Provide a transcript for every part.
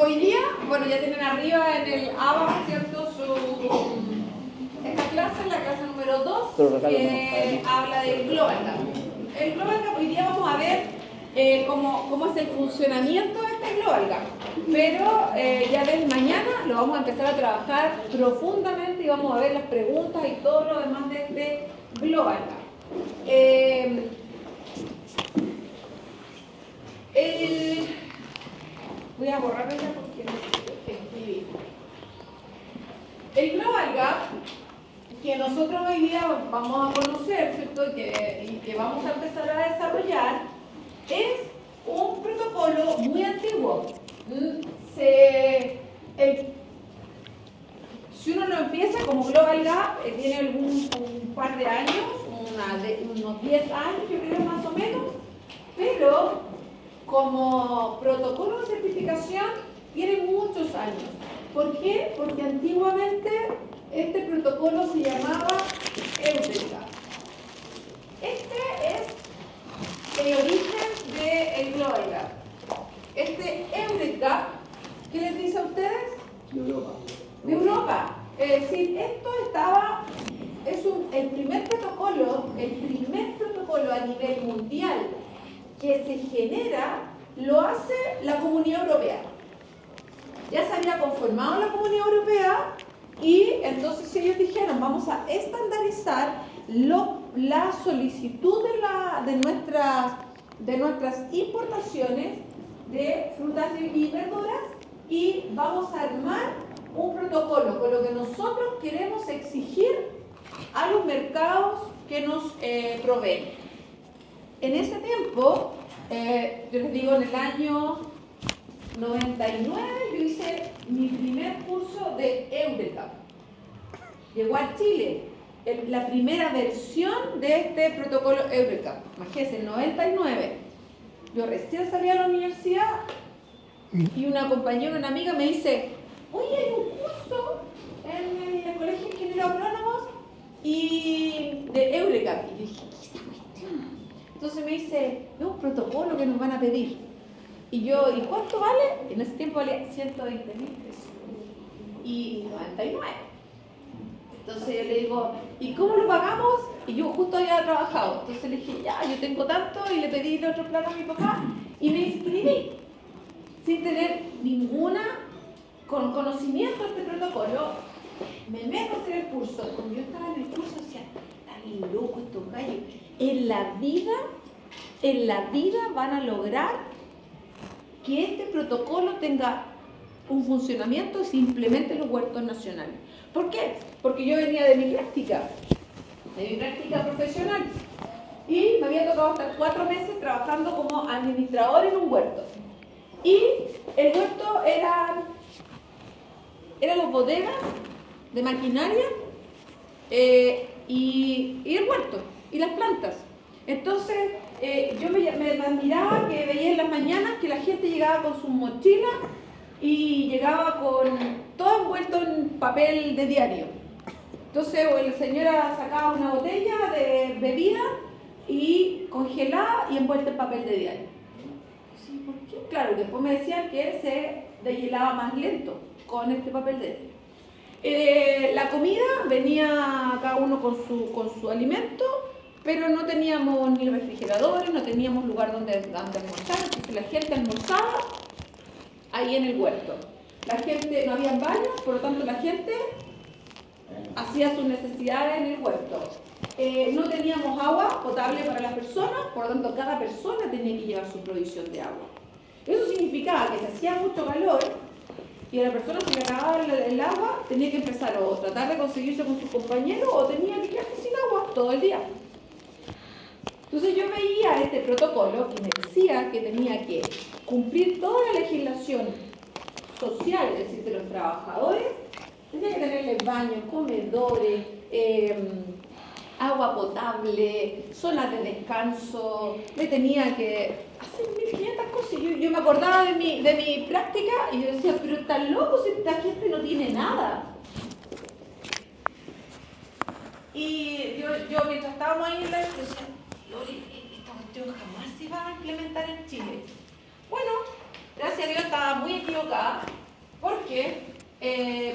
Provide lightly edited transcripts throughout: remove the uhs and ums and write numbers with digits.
hoy día, bueno, ya tienen arriba en el ABA, ¿cierto? Esta clase, la clase número 2, que habla del Global Gap. El Global Gap, hoy día vamos a ver cómo es el funcionamiento de este Global Gap. Pero ya desde mañana lo vamos a empezar a trabajar profundamente y vamos a ver las preguntas y todo lo demás de este Global Gap. Voy a borrarlo ya porque necesito escribir. El Global Gap, que nosotros hoy día vamos a conocer, ¿cierto? Y que vamos a empezar a desarrollar, es un protocolo muy antiguo. Si uno lo empieza como Global Gap, tiene un par de años, unos 10 años, yo creo más o menos, pero como protocolo de certificación tiene muchos años. ¿Por qué? Porque antiguamente este protocolo se llamaba Eureka. Este es el origen del Global Gap. Este Eureka, ¿qué les dice a ustedes? De Europa. De Europa. Es decir, el primer protocolo a nivel mundial que se genera, lo hace la Comunidad Europea. Ya se había conformado la Comunidad Europea y entonces ellos dijeron, vamos a estandarizar la solicitud de nuestras importaciones de frutas y verduras y vamos a armar un protocolo con lo que nosotros queremos exigir a los mercados que nos proveen. En ese tiempo, yo les digo, en el año 99 yo hice mi primer curso de Eureka. Llegó a Chile la primera versión de este protocolo Eureka. Imagínense, en 99. Yo recién salí a la universidad y una compañera, una amiga me dice, oye, hay un curso en el Colegio de Ingenieros Agrónomos y de Eureka. Y yo dije, ¿qué es esta cuestión? Entonces me dice, es un protocolo que nos van a pedir. Y yo, ¿y cuánto vale? En ese tiempo valía 120.000 pesos. Y 99. Entonces yo le digo, ¿y cómo lo pagamos? Y yo justo había trabajado. Entonces le dije, ya, yo tengo tanto, y le pedí el otro plano a mi papá, y me inscribí. Sin tener con conocimiento de este protocolo, me meto a hacer el curso. Cuando yo estaba en el curso decía, están locos estos gallos. En la vida van a lograr que este protocolo tenga un funcionamiento y se implemente en los huertos nacionales. ¿Por qué? Porque yo venía de mi práctica profesional y me había tocado estar 4 meses trabajando como administrador en un huerto. Y el huerto eran las bodegas de maquinaria y el huerto y las plantas. Entonces yo me admiraba que veía en las mañanas que la gente llegaba con sus mochilas y llegaba con todo envuelto en papel de diario. Entonces la señora sacaba una botella de bebida y congelada y envuelta en papel de diario. Sí, ¿por qué? Claro, después me decían que se deshielaba más lento con este papel de diario. La comida venía cada uno con su alimento, pero no teníamos ni refrigeradores, no teníamos lugar donde almorzar, entonces la gente almorzaba ahí en el huerto. No había baños, por lo tanto la gente hacía sus necesidades en el huerto. No teníamos agua potable para las personas, por lo tanto cada persona tenía que llevar su provisión de agua. Eso significaba que si hacía mucho calor y a la persona se le acababa el agua, tenía que empezar o tratar de conseguirse con sus compañeros o tenía que quedarse sin agua todo el día. Entonces yo veía este protocolo que me decía que tenía que cumplir toda la legislación social, es decir, de los trabajadores, tenía que tenerles baños, comedores, agua potable, zonas de descanso, le tenía que hacer 1500 cosas. Yo me acordaba de mi práctica y yo decía, pero están locos, esta gente no tiene nada. Y yo mientras estábamos ahí en la decía, Lori, esta cuestión jamás se va a implementar en Chile. Bueno, gracias a Dios estaba muy equivocada, porque,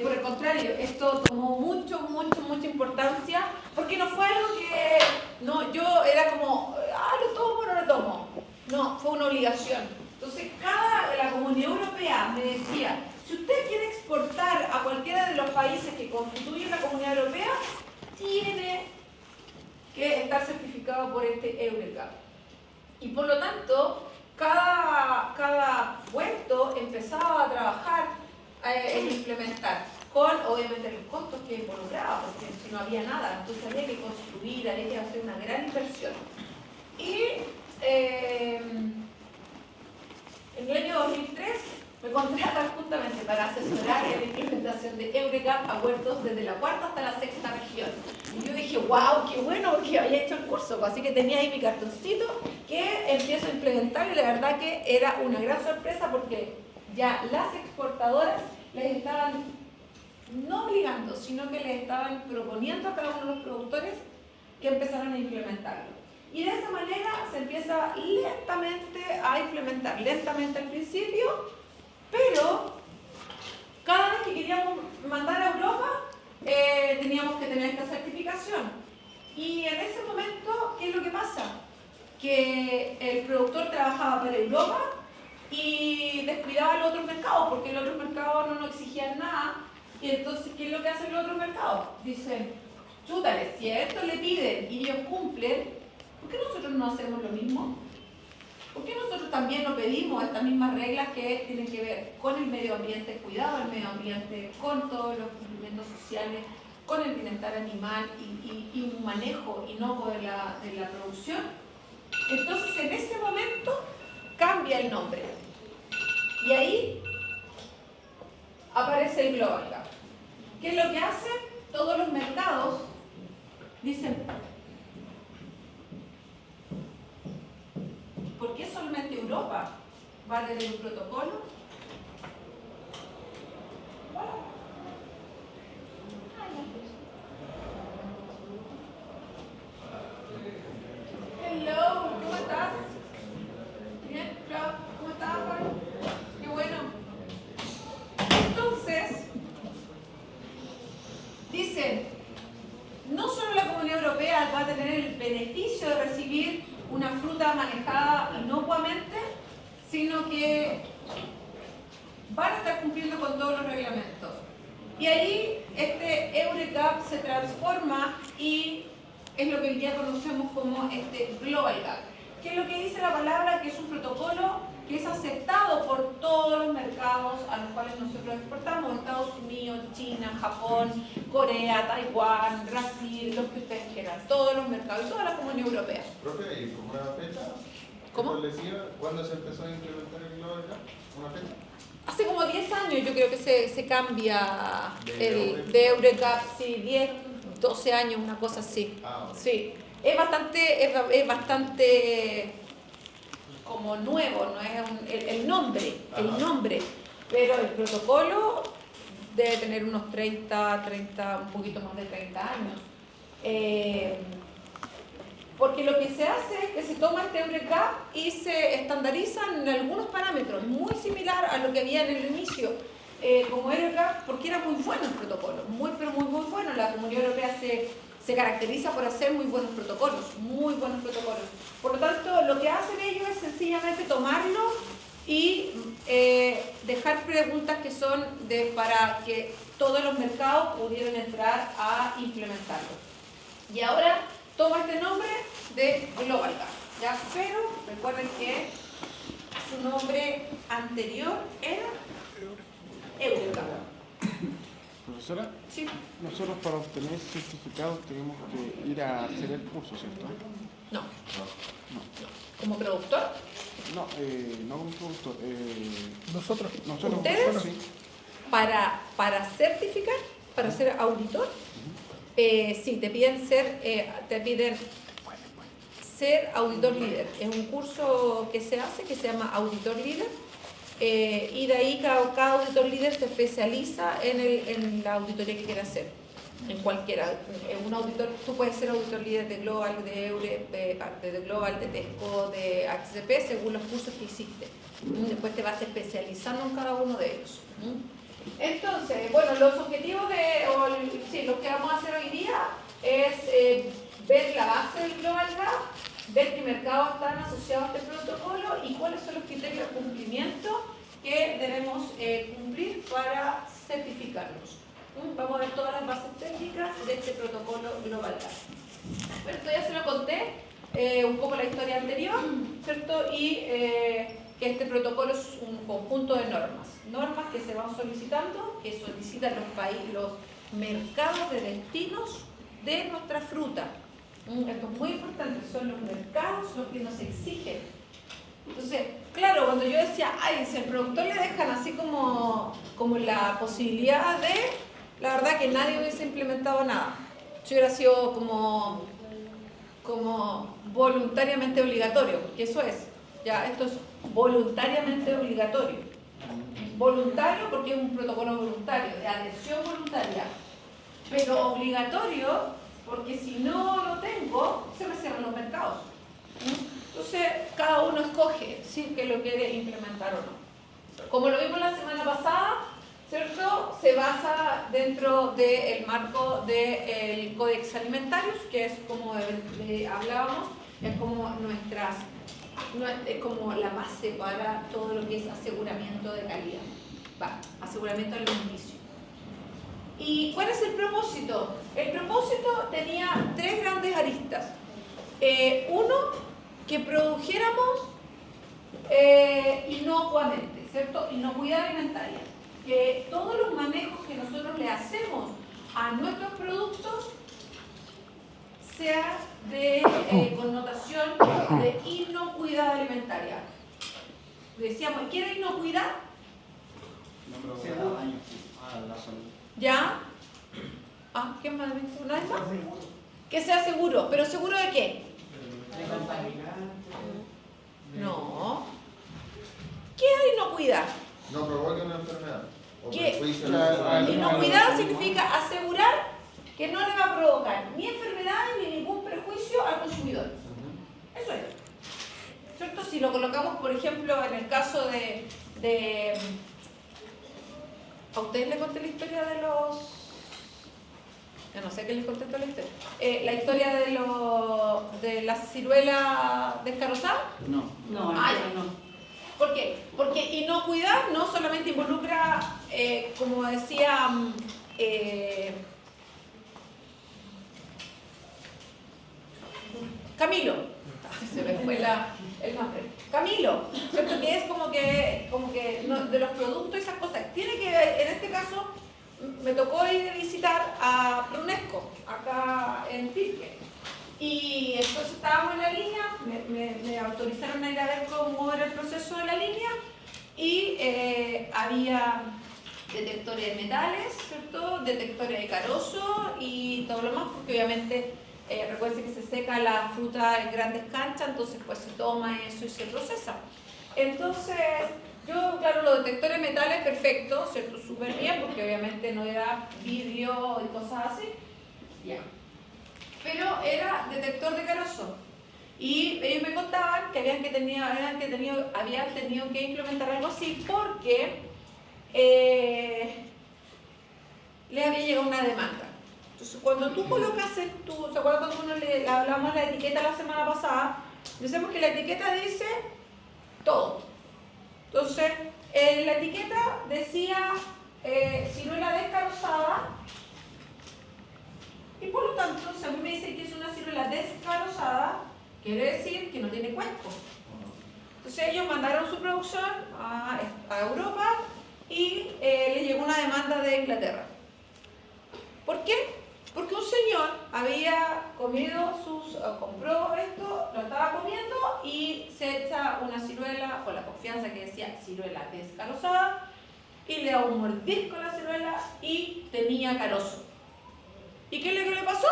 por el contrario, esto tomó mucha importancia, porque no fue algo que no, yo era como, lo tomo o no lo tomo. No, fue una obligación. Entonces, la Comunidad Europea me decía, si usted quiere exportar a cualquiera de los países que constituyen la Comunidad Europea, tiene que estar certificado por este EURECAP. Y por lo tanto, cada puerto empezaba a trabajar en implementar, con obviamente los costos que involucraba, porque si no había nada, entonces había que construir, había que hacer una gran inversión. Y en el año 2003 me contratan justamente para asesorar en la implementación de EURECAP a puertos desde la cuarta hasta la sexta región. Y yo dije, wow, qué bueno, porque había hecho el curso, así que tenía ahí mi cartoncito que empiezo a implementar y la verdad que era una gran sorpresa porque ya las exportadoras les estaban no obligando, sino que les estaban proponiendo a cada uno de los productores que empezaran a implementarlo. Y de esa manera se empieza lentamente a implementar, lentamente al principio, pero cada vez que queríamos mandar a Europa teníamos que tener esta certificación. Y en ese momento, ¿qué es lo que pasa? Que el productor trabajaba para Europa y descuidaba los otros mercados, porque los otros mercados no nos exigían nada. Y entonces, ¿qué es lo que hacen los otros mercados? Dicen, chútale, si a esto le piden y ellos cumplen, ¿por qué nosotros no hacemos lo mismo? ¿Por qué nosotros también no pedimos estas mismas reglas que tienen que ver con el medio ambiente, cuidado del medio ambiente, con todos los cumplimientos sociales, con el bienestar animal y un manejo inocuo de la producción? Entonces, en ese momento cambia el nombre. Y ahí aparece el Global Gap. ¿Qué es lo que hacen? Todos los mercados dicen, ¿por qué solamente Europa va a tener un protocolo? Hello, ¿cómo estás? Bien, Clau, ¿cómo estás, Juan? Qué bueno. Entonces, dicen, no solo la Comunidad Europea va a tener el beneficio de recibir una fruta manejada inocuamente, sino que van a estar cumpliendo con todos los reglamentos. Y ahí este EURECAP se transforma y es lo que hoy día conocemos como este Global Gap. ¿Qué es lo que dice la palabra? Que es un protocolo que es aceptado por todos los mercados a los cuales nosotros exportamos, Estados Unidos, China, Japón, Corea, Taiwán, Brasil, los que ustedes quieran, todos los mercados y toda la Comunidad Europea. Profe, ¿y como una fecha? ¿Cómo? ¿Cuándo se empezó a implementar el Global Gap? ¿Una fecha? Hace como 10 años yo creo que se cambia de EURECAP, sí, 10, 12 años, una cosa así. Ah, okay. Sí, es bastante como nuevo, no es el nombre, pero el protocolo debe tener unos 30, un poquito más de 30 años. Porque lo que se hace es que se toma este EURECAP y se estandarizan algunos parámetros, muy similar a lo que había en el inicio como EURECAP, porque era muy bueno el protocolo, pero muy bueno. La Comunidad Europea se caracteriza por hacer muy buenos protocolos. Por lo tanto, lo que hacen ellos es sencillamente tomarlo y dejar preguntas que son para que todos los mercados pudieran entrar a implementarlo. Y ahora toma este nombre de Global Gap, ¿ya? Pero recuerden que su nombre anterior era EURECAP. Profesora, Sí. nosotros para obtener certificados tenemos que ir a hacer el curso, ¿cierto? No. ¿Como productor? No, no como productor. Nosotros. ¿Ustedes? Sí. Para certificar, para ser auditor, sí, te piden ser auditor líder. Es un curso que se hace que se llama auditor líder. Y de ahí cada auditor líder se especializa en la auditoría que quiere hacer. en cualquiera, un auditor, tú puedes ser auditor líder de Global, de Eure, de Global, de Tesco, de HCP, según los cursos que hiciste. Después te vas especializando en cada uno de ellos. Entonces, bueno, los objetivos lo que vamos a hacer hoy día es ver la base del Global Gap, ver qué mercados están asociados a este protocolo y cuáles son los criterios de cumplimiento que debemos cumplir para certificarnos. Vamos a ver todas las bases técnicas de este protocolo Global Gap. Bueno, esto ya se lo conté, un poco la historia anterior, ¿cierto? Y que este protocolo es un conjunto de normas que se van solicitando, que solicitan los mercados de destinos de nuestra fruta. Esto es muy importante, son los mercados los que nos exigen. Entonces, claro, cuando yo decía, ay, si al productor le dejan así como la posibilidad de, la verdad que nadie hubiese implementado nada. Si hubiera sido como voluntariamente obligatorio, porque eso es, ya esto es voluntariamente obligatorio. Voluntario porque es un protocolo voluntario, de adhesión voluntaria, pero obligatorio porque si no lo tengo, se me cierran los mercados. Entonces, cada uno escoge si es que lo quiere implementar o no. Como lo vimos la semana pasada, ¿cierto? Se basa dentro del marco del Codex Alimentarius, que es como hablábamos, es como es como la base para todo lo que es aseguramiento de calidad, aseguramiento alimenticio. ¿Y cuál es el propósito? El propósito tenía tres grandes aristas. Uno, que produjéramos inocuamente, ¿cierto? Inocuidad alimentaria. Que todos los manejos que nosotros le hacemos a nuestros productos sea de connotación de inocuidad alimentaria. Decíamos, ¿quiere inocuidad? ¿Ya? ¿Qué más? ¿Una vez más? Que sea seguro. ¿Pero seguro de qué? No. ¿Qué es inocuidad? No provoque una enfermedad. ¿Qué? Inocuidad significa asegurar que no le va a provocar ni enfermedades ni ningún prejuicio al consumidor. Eso es. ¿Cierto? Si lo colocamos, por ejemplo, en el caso de ¿a ustedes les conté la historia de los...? Yo no sé qué les conté toda la historia. ¿La historia de la ciruela descarozada? No. No. ¿Por qué? Porque inocuidad no solamente involucra, como decía Camilo, se me fue el nombre. Camilo, ¿cierto? Que es como que no, de los productos y esas cosas. Tiene que ver, en este caso, me tocó ir a visitar a Prunesco, acá en Pirque. Y entonces estábamos en la línea, me autorizaron a ir a ver cómo era el proceso de la línea y había detectores de metales, ¿cierto? Detectores de carozo y todo lo más, porque obviamente recuerden que se seca la fruta en grandes canchas, entonces pues se toma eso y se procesa. Entonces, yo, claro, los detectores de metales, perfecto, ¿cierto? Súper bien, porque obviamente no era vidrio y cosas así. Ya. Pero era detector de carozo. Y ellos me contaban que habían tenido que implementar algo así porque les había llegado una demanda. Entonces, cuando tú colocas ¿se acuerdan cuando le hablamos de la etiqueta la semana pasada? Decimos que la etiqueta dice todo. Entonces, la etiqueta decía ciruela descarozada. Y por lo tanto, si a mí me dicen que es una ciruela descarozada, quiere decir que no tiene cuerpo. Entonces ellos mandaron su producción a Europa y les llegó una demanda de Inglaterra. ¿Por qué? Porque un señor había compró esto, lo estaba comiendo y se echa una ciruela con la confianza que decía ciruela descarozada y le da un mordisco a la ciruela y tenía carozo. ¿Y qué le pasó?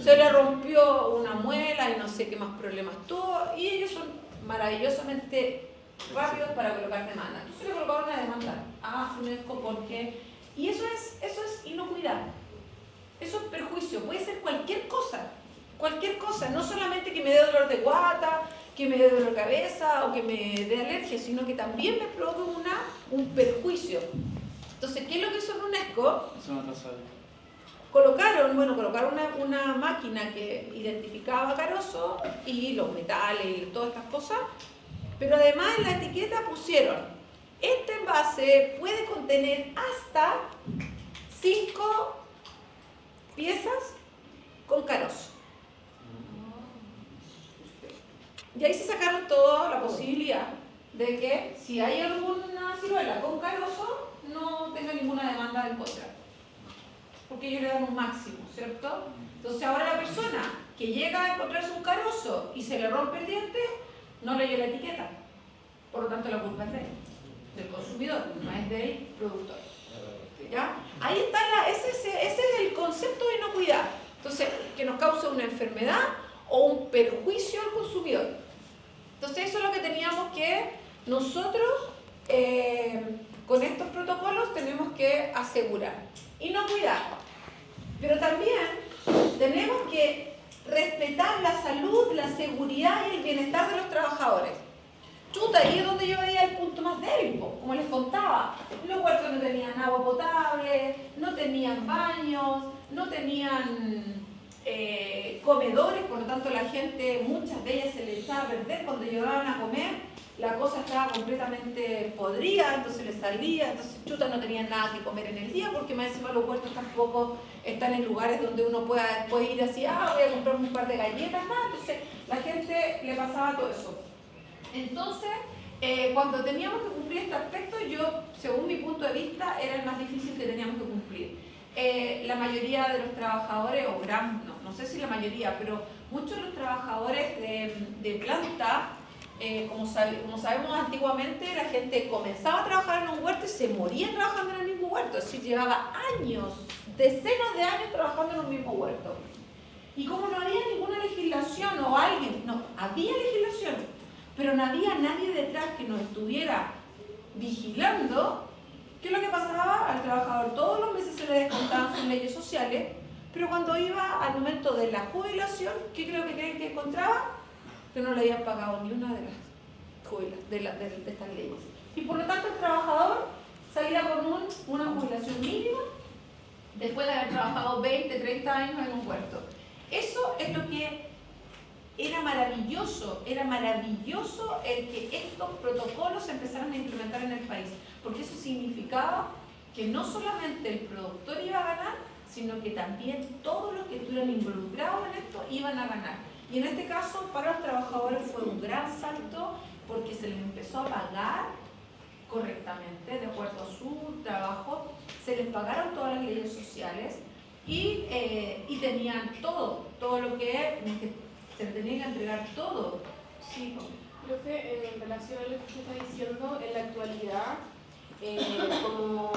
Se le rompió una muela y no sé qué más problemas tuvo y ellos son maravillosamente rápidos para colocar demanda. Entonces le colocaron una demanda a Prunesco porque... Y eso es inocuidad. Eso es perjuicio, puede ser cualquier cosa, no solamente que me dé dolor de guata, que me dé dolor de cabeza o que me dé alergia, sino que también me provoque un perjuicio. Entonces, ¿qué es lo que hizo la UNESCO? Colocaron una máquina que identificaba carozo y los metales y todas estas cosas, pero además en la etiqueta pusieron: este envase puede contener hasta 5 piezas con carozo. Y ahí se sacaron toda la posibilidad de que si hay alguna ciruela con carozo, no tenga ninguna demanda en contra. Porque ellos le dan un máximo, ¿cierto? Entonces ahora la persona que llega a encontrarse un carozo y se le rompe el diente, no leyó la etiqueta. Por lo tanto la culpa es del consumidor, no es del productor. ¿Ya? Ahí está, ese es el concepto de inocuidad. Entonces, que nos causa una enfermedad o un perjuicio al consumidor. Entonces eso es lo que teníamos que nosotros con estos protocolos tenemos que asegurar. Inocuidad. Pero también tenemos que respetar la salud, la seguridad y el bienestar de los trabajadores. Chuta, ahí es donde yo veía el punto más débil, como les contaba. Los huertos no tenían agua potable, no tenían baños, no tenían comedores, por lo tanto la gente, muchas de ellas se les echaba a perder cuando llegaban a comer, la cosa estaba completamente podrida, entonces les salía, entonces chuta, no tenían nada que comer en el día, porque más encima los huertos tampoco están en lugares donde uno pueda después ir así, voy a comprarme un par de galletas, nada, entonces la gente le pasaba todo eso. Entonces, cuando teníamos que cumplir este aspecto, yo, según mi punto de vista, era el más difícil que teníamos que cumplir. La mayoría de los trabajadores, o no sé si la mayoría, pero muchos de los trabajadores de planta, como sabemos antiguamente, la gente comenzaba a trabajar en un huerto y se moría trabajando en el mismo huerto, es decir, llevaba años, decenas de años trabajando en un mismo huerto. Y como no había ninguna legislación o había legislación, pero no había nadie detrás que nos estuviera vigilando, ¿qué es lo que pasaba? Al trabajador todos los meses se le descontaban sus leyes sociales, pero cuando iba al momento de la jubilación, ¿qué creen que encontraba? Que no le habían pagado ni una de las jubilaciones, de estas leyes. Y por lo tanto el trabajador salía con una jubilación mínima después de haber trabajado 20, 30 años en un huerto. Eso es lo que era maravilloso el que estos protocolos se empezaran a implementar en el país, porque eso significaba que no solamente el productor iba a ganar, sino que también todos los que estuvieran involucrados en esto iban a ganar. Y en este caso, para los trabajadores fue un gran salto, porque se les empezó a pagar correctamente, de acuerdo a su trabajo, se les pagaron todas las leyes sociales y tenían todo lo que se les tenía que entregar todo. Sí, profe, en relación a lo que usted está diciendo, en la actualidad, como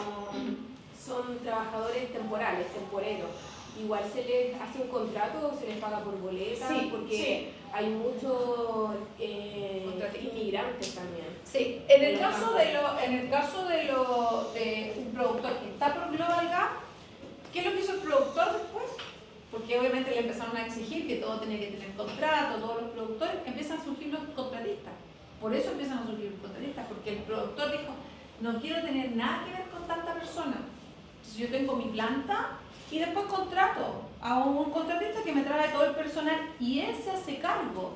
son trabajadores temporeros, igual se les hace un contrato o se les paga por boleta, sí, porque sí. Hay muchos inmigrantes también. Sí, en el caso de un productor que está por Global Gap, ¿qué es lo que hizo el productor después? Porque obviamente le empezaron a exigir que todo tenía que tener contrato, todos los productores, empiezan a surgir los contratistas. Por eso empiezan a surgir los contratistas, porque el productor dijo, no quiero tener nada que ver con tanta persona. Entonces yo tengo mi planta y después contrato a un contratista que me trae todo el personal y él se hace cargo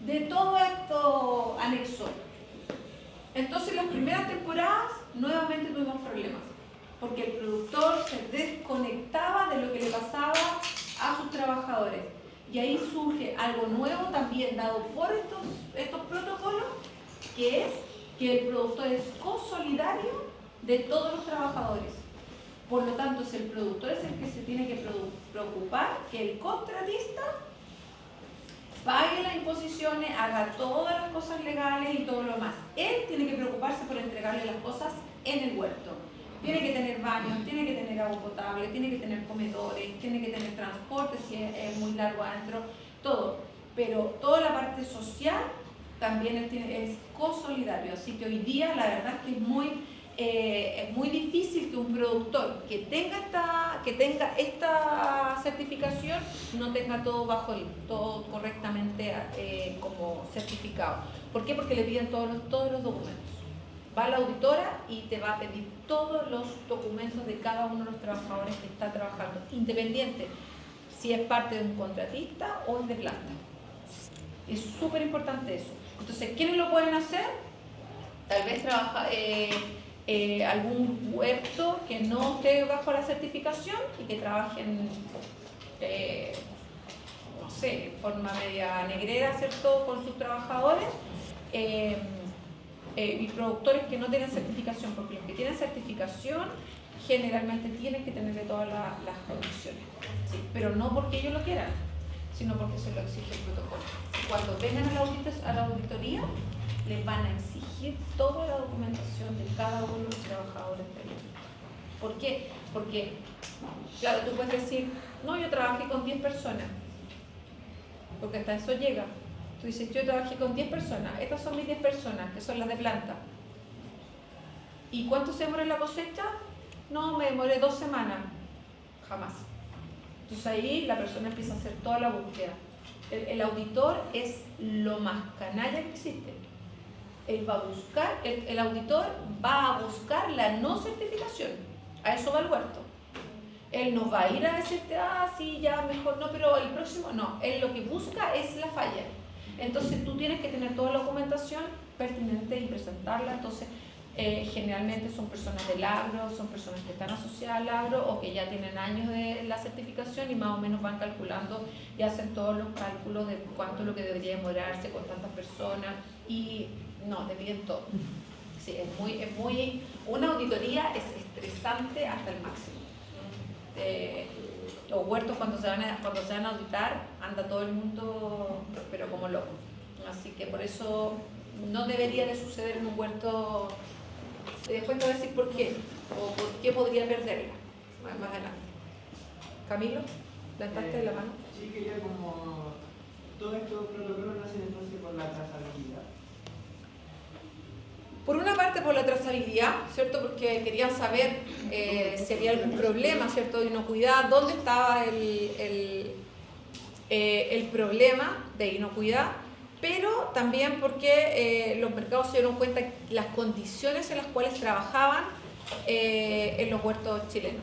de todo esto anexo. Entonces las primeras temporadas nuevamente tuvimos problemas, porque el productor se desconectaba de lo que le pasaba a sus trabajadores. Y ahí surge algo nuevo también dado por estos protocolos, que es que el productor es consolidario de todos los trabajadores. Por lo tanto, si el productor es el que se tiene que preocupar que el contratista pague las imposiciones, haga todas las cosas legales y todo lo demás. Él tiene que preocuparse por entregarle las cosas en el huerto. Tiene que tener baños, tiene que tener agua potable, tiene que tener comedores, tiene que tener transporte si es muy largo adentro, todo. Pero toda la parte social también es consolidario. Así que hoy día la verdad es que es muy difícil que que un productor que tenga esta certificación no tenga todo correctamente como certificado. ¿Por qué? Porque le piden todos los documentos. Va a la auditora y te va a pedir todos los documentos de cada uno de los trabajadores que está trabajando, independiente si es parte de un contratista o es de planta. Es súper importante eso. Entonces, ¿quiénes lo pueden hacer? Tal vez algún huerto que no esté bajo la certificación y que trabajen, no sé, de forma media negrera, ¿cierto?, con sus trabajadores. Y productores que no tienen certificación, porque los que tienen certificación generalmente tienen que tenerle todas las condiciones, ¿sí? Pero no porque ellos lo quieran, sino porque se lo exige el protocolo. Cuando vengan a la auditoría, les van a exigir toda la documentación de cada uno de los trabajadores de ahí. ¿Por qué? Porque, claro, tú puedes decir, no, yo trabajé con 10 personas, porque hasta eso llega. Tú dices, yo trabajé con 10 personas, estas son mis 10 personas, que son las de planta. ¿Y cuánto se demora en la cosecha? No, me demoré 2 semanas. Jamás. Entonces ahí la persona empieza a hacer toda la búsqueda. El auditor es lo más canalla que existe. Él va a buscar, el auditor va a buscar la no certificación. A eso va el huerto. Él no va a ir a decirte, sí, ya, mejor no, pero el próximo no. Él lo que busca es la falla. Entonces tú tienes que tener toda la documentación pertinente y presentarla. Entonces generalmente son personas del agro, son personas que están asociadas al agro o que ya tienen años de la certificación y más o menos van calculando y hacen todos los cálculos de cuánto es lo que debería demorarse con tantas personas y no, te piden todo. Sí, es muy, una auditoría es estresante hasta el máximo. Los huertos cuando se van a auditar anda todo el mundo pero como loco, así que por eso no debería de suceder en un huerto. Después te voy a decir por qué o por qué podría perderla más adelante. Camilo, ¿plantaste la mano? Sí, quería como todos estos protocolos nacen entonces por la trazabilidad. Por una parte por la trazabilidad, ¿cierto? Porque querían saber si había algún problema, ¿cierto?, de inocuidad, dónde estaba el problema de inocuidad, pero también porque los mercados se dieron cuenta de las condiciones en las cuales trabajaban en los huertos chilenos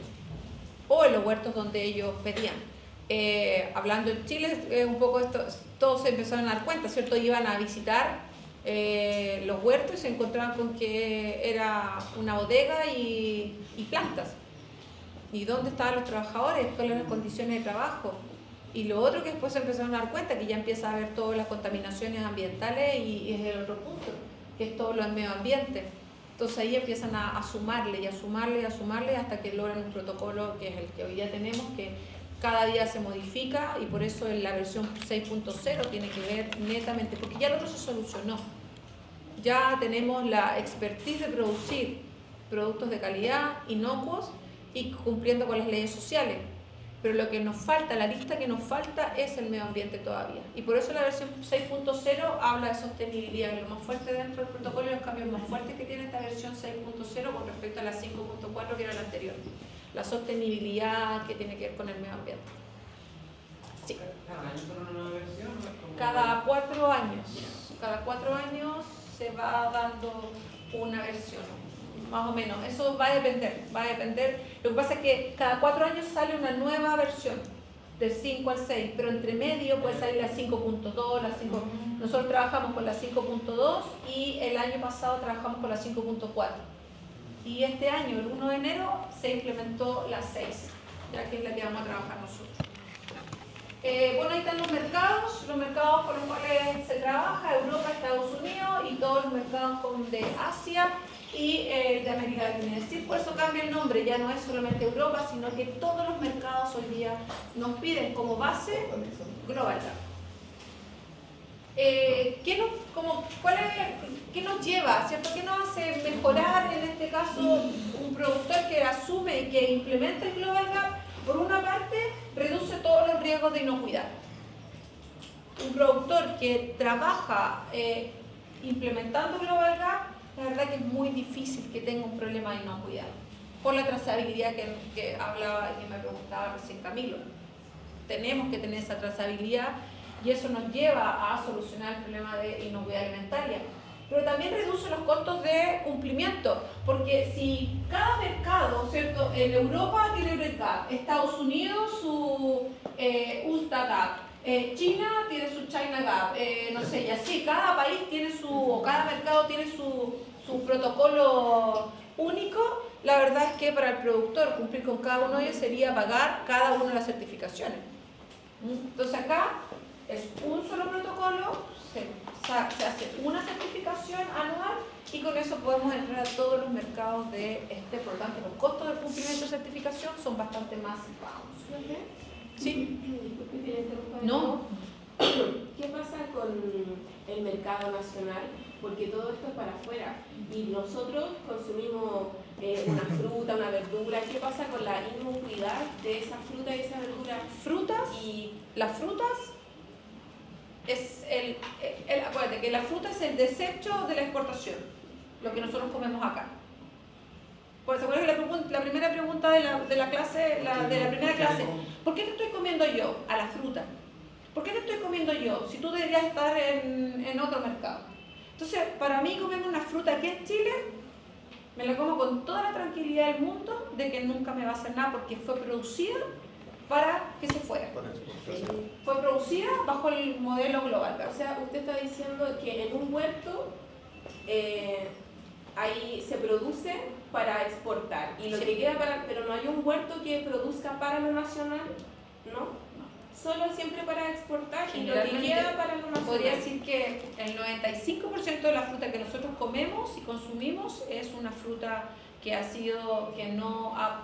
o en los huertos donde ellos pedían. Hablando en Chile, un poco esto, todos se empezaron a dar cuenta, ¿cierto? Iban a visitar los huertos y se encontraban con que era una bodega y plantas. ¿Y dónde estaban los trabajadores? ¿Cuáles eran las condiciones de trabajo? Y lo otro que después se empezaron a dar cuenta, que ya empieza a haber todas las contaminaciones ambientales y es el otro punto, que es todo lo del medio ambiente. Entonces ahí empiezan a sumarle y a sumarle y a sumarle hasta que logran un protocolo que es el que hoy día tenemos, que cada día se modifica y por eso en la versión 6.0 tiene que ver netamente, porque ya lo otro se solucionó. Ya tenemos la expertise de producir productos de calidad, inocuos y cumpliendo con las leyes sociales. Pero lo que nos falta, la lista que nos falta es el medio ambiente todavía. Y por eso la versión 6.0 habla de sostenibilidad, es lo más fuerte dentro del protocolo y los cambios más fuertes que tiene esta versión 6.0 con respecto a la 5.4 que era la anterior. La sostenibilidad que tiene que ver con el medio ambiente. Sí. ¿Cada año son una nueva versión? Cada 4 años. Cada 4 años se va dando una versión. Más o menos, eso va a depender. Lo que pasa es que cada 4 años sale una nueva versión, del 5 al 6, pero entre medio puede salir la 5.2, la 5. Nosotros trabajamos con la 5.2 y el año pasado trabajamos con la 5.4. Y este año, el 1 de enero, se implementó la 6, ya que es la que vamos a trabajar nosotros. Bueno, ahí están los mercados con los cuales se trabaja, Europa, Estados Unidos y todos los mercados de Asia y de América Latina. Es decir, por eso cambia el nombre, ya no es solamente Europa, sino que todos los mercados hoy día nos piden como base Global Gap. ¿Qué nos lleva, ¿cierto? ¿Qué nos hace mejorar en este caso un productor que asume y que implementa el Global Gap? Por una parte, reduce todos los riesgos de inocuidad. Un productor que trabaja implementando Global Gap, la verdad que es muy difícil que tenga un problema de inocuidad. por la trazabilidad que hablaba y que me preguntaba recién Camilo. Tenemos que tener esa trazabilidad y eso nos lleva a solucionar el problema de inocuidad alimentaria. Pero también reduce los costos de cumplimiento, porque si cada mercado, ¿cierto? En Europa tiene EuroGAP, Estados Unidos su UNCTAD, China tiene su China Gap, no sé, y así, cada país tiene o cada mercado tiene su protocolo único. La verdad es que para el productor cumplir con cada uno de ellos sería pagar cada una de las certificaciones. Entonces acá es un solo protocolo, se hace una certificación anual y con eso podemos entrar a todos los mercados de por lo tanto los costos de cumplimiento de certificación son bastante más bajos. ¿Sí? Disculpe que le interrumpa de No. nuevo. ¿Qué pasa con el mercado nacional? Porque todo esto es para afuera y nosotros consumimos una fruta, una verdura. ¿Qué pasa con la inocuidad de esa fruta y esa verdura? Las frutas es acuérdate que la fruta es el desecho de la exportación, lo que nosotros comemos acá. Pues se acuerdan que la primera pregunta de la clase, de la primera clase, ¿por qué te estoy comiendo yo a la fruta? ¿Por qué te estoy comiendo yo si tú deberías estar en otro mercado? Entonces, para mí comerme una fruta aquí en Chile, me la como con toda la tranquilidad del mundo de que nunca me va a hacer nada porque fue producida para que se fuera. Fue producida bajo el modelo global. O sea, usted está diciendo que en un huerto ahí se produce para exportar y lo que queda pero no hay un huerto que produzca para lo nacional, ¿no? Solo siempre para exportar y lo que queda para lo nacional. Podría decir que el 95% de la fruta que nosotros comemos y consumimos es una fruta que no ha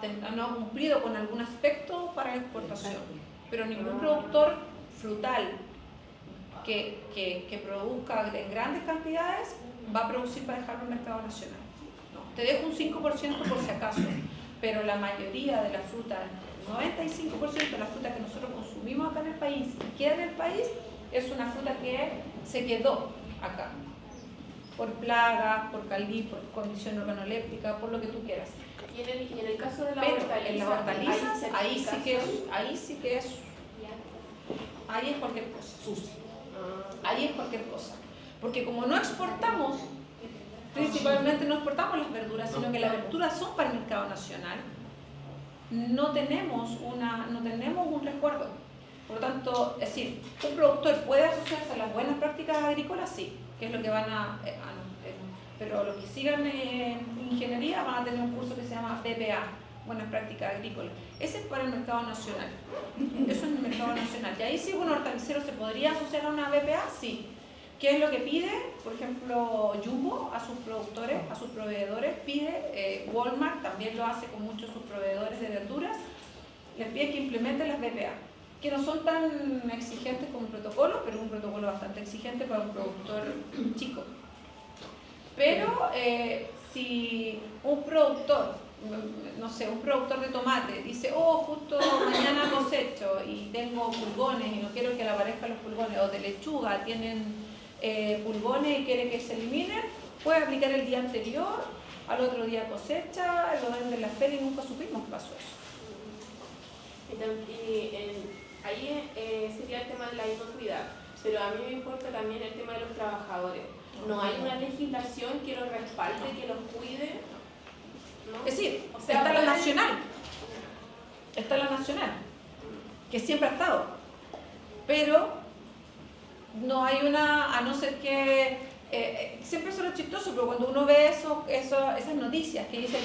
cumplido con algún aspecto para la exportación. Pero ningún productor frutal que produzca en grandes cantidades va a producir para dejarlo en el mercado nacional. No, te dejo un 5% por si acaso, pero la mayoría de la fruta, el 95% de la fruta que nosotros consumimos acá en el país y queda en el país, es una fruta que se quedó acá. Por plagas, por caldí, por condición organoléptica, por lo que tú quieras. Y en el caso de la Pero hortaliza, en las hortalizas, ahí es cualquier cosa. Ahí es cualquier cosa. Porque como no exportamos, principalmente no exportamos las verduras, sino que las verduras son para el mercado nacional, no tenemos un resguardo. Por lo tanto, es decir, un productor puede asociarse a las buenas prácticas agrícolas, sí, que es lo que pero los que sigan en ingeniería van a tener un curso que se llama BPA, Buenas Prácticas Agrícolas. Ese es para el mercado nacional. Eso es el mercado nacional. Y ahí sí un hortalicero se podría asociar a una BPA, sí. ¿Qué es lo que pide? Por ejemplo, Jumbo a sus productores, a sus proveedores, pide, Walmart también lo hace con muchos de sus proveedores de verduras, les pide que implementen las BPA, que no son tan exigentes como un protocolo, pero es un protocolo bastante exigente para un productor chico. Pero si un productor, no sé, un productor de tomate dice, justo mañana cosecho y tengo pulgones y no quiero que le aparezcan los pulgones, o de lechuga tienen pulgones y quiere que se eliminen, puede aplicar el día anterior, al otro día cosecha, lo venden en la feria y nunca supimos qué pasó eso. Ahí sería el tema de la inocuidad, pero a mí me importa también el tema de los trabajadores. ¿No hay una legislación que los respalde, que los cuide? ¿No? Es decir, o sea, está la nacional, que siempre ha estado, pero no hay una, a no ser que, siempre suena chistoso, pero cuando uno ve esas noticias que dicen,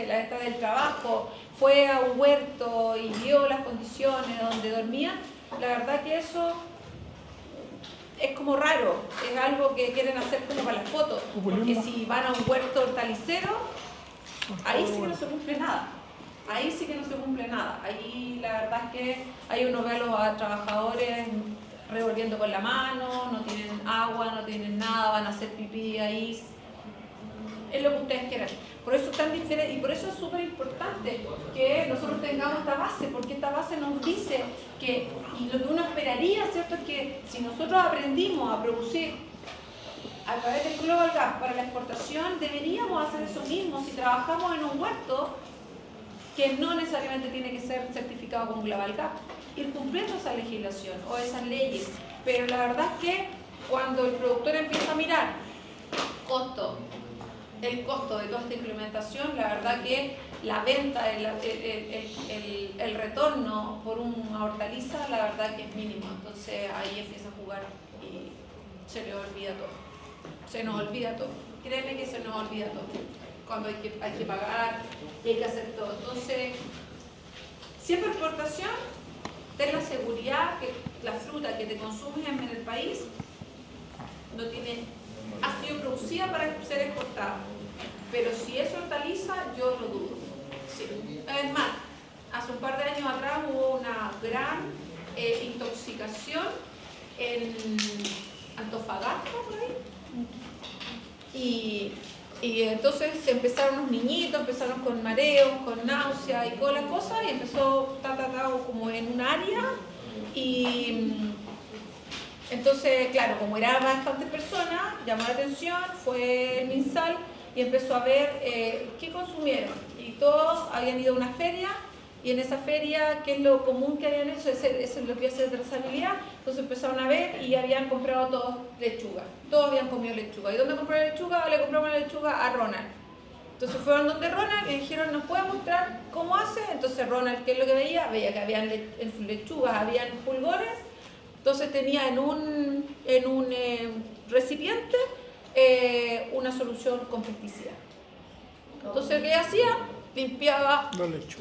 la esta del trabajo fue a un huerto y vio las condiciones donde dormían, la verdad que eso es como raro, es algo que quieren hacer como para las fotos, porque si van a un huerto hortalicero, ahí sí que no se cumple nada. Ahí la verdad es que ahí uno ve a los trabajadores revolviendo con la mano, no tienen agua, no tienen nada, van a hacer pipí ahí. Es lo que ustedes quieran. Por eso es tan diferente y por eso es súper importante que nosotros tengamos esta base, porque esta base nos dice que, y lo que uno esperaría, ¿cierto?, es que si nosotros aprendimos a producir a través del Global Gap para la exportación, deberíamos hacer eso mismo si trabajamos en un huerto que no necesariamente tiene que ser certificado con Global Gap. Ir cumpliendo esa legislación o esas leyes. Pero la verdad es que cuando el productor empieza a mirar el costo de toda esta implementación, la verdad que la venta, el retorno por una hortaliza, la verdad que es mínimo. Entonces ahí empieza a jugar y se le olvida todo. Se nos olvida todo. Créeme que se nos olvida todo. Cuando hay que pagar y hay que hacer todo. Entonces, siempre exportación, ten la seguridad que la fruta que te consumes en el país ha sido producida para ser exportada. Pero si es hortaliza, yo lo dudo. Sí. Es más, hace un par de años atrás hubo una gran intoxicación en Antofagasta, por ahí. Y entonces empezaron los niñitos, empezaron con mareos, con náuseas y todas las cosas, y empezó como en un área. Y entonces, claro, como era bastante personas, llamó la atención, fue el MinSal y empezó a ver qué consumieron. Y todos habían ido a una feria, y en esa feria, ¿qué es lo común que habían hecho? Es lo que hace de trazabilidad. Entonces empezaron a ver y habían comprado todos lechuga. Todos habían comido lechuga. ¿Y dónde compró la lechuga? Le compramos la lechuga a Ronald. Entonces fueron donde Ronald y le dijeron, ¿nos puede mostrar cómo hace? Entonces Ronald, ¿qué es lo que veía? Veía que habían en sus lechugas habían pulgones. Entonces tenía en un recipiente una solución con pesticida. Entonces, ¿qué hacía? Limpiaba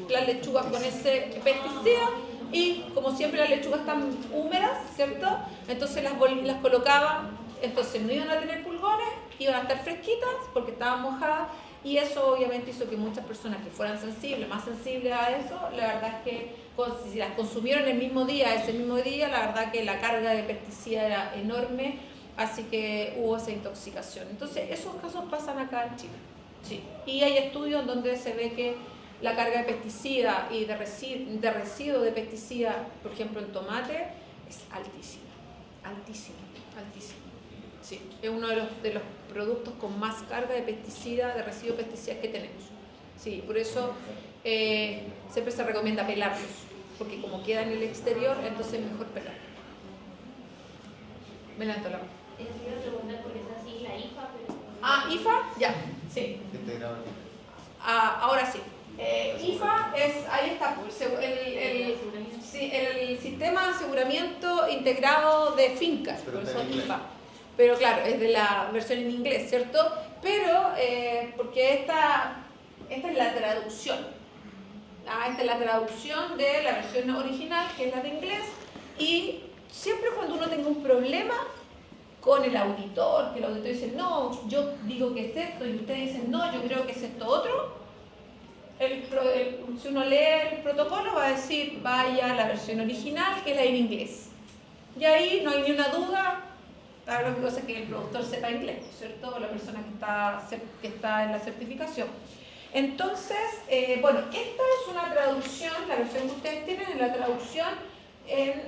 las lechugas con ese pesticida y, como siempre, las lechugas están húmedas, ¿cierto? Entonces las colocaba, entonces no iban a tener pulgones, iban a estar fresquitas porque estaban mojadas, y eso obviamente hizo que muchas personas que fueran sensibles, más sensibles a eso, la verdad es que si las consumieron ese mismo día, la verdad que la carga de pesticida era enorme, así que hubo esa intoxicación. Entonces esos casos pasan acá en Chile. Sí. Y hay estudios donde se ve que la carga de pesticida y de residuos de pesticida, por ejemplo en tomate, es altísima. Sí. Es uno de los productos con más carga de pesticida, de residuos de pesticidas que tenemos. Sí, por eso siempre se recomienda pelarlos, porque como queda en el exterior, entonces es mejor pelarlos. Me levanto la mano. Te iba a preguntar por esa sigla IFA, pero... IFA, ya, sí. Ahora sí. IFA ahí está, pues, el sistema de aseguramiento integrado de fincas, por eso IFA. Pero claro, es de la versión en inglés, ¿cierto? Pero, porque esta es la traducción. Esta es la traducción de la versión original, que es la de inglés, y siempre cuando uno tenga un problema con el auditor, que el auditor dice, no, yo digo que es esto, y ustedes dicen, no, yo creo que es esto otro, si uno lee el protocolo va a decir, vaya a la versión original, que es la en inglés. Y ahí no hay ni una duda. Ahora lo que pasa es que el productor sepa inglés, ¿cierto? O la persona que está en la certificación. Entonces, bueno, esta es una traducción, la versión que ustedes tienen es la traducción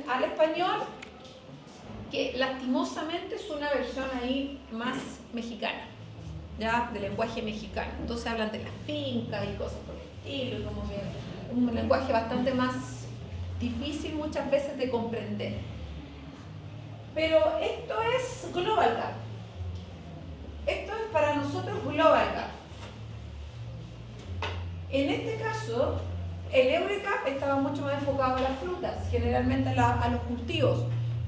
al español, que lastimosamente es una versión ahí más mexicana, ¿ya? De lenguaje mexicano. Entonces hablan de las fincas y cosas por el estilo, y como que un lenguaje bastante más difícil muchas veces de comprender. Pero esto es Global Gap. Esto es para nosotros Global Gap. En este caso, el EURECAP estaba mucho más enfocado a las frutas, generalmente a los cultivos.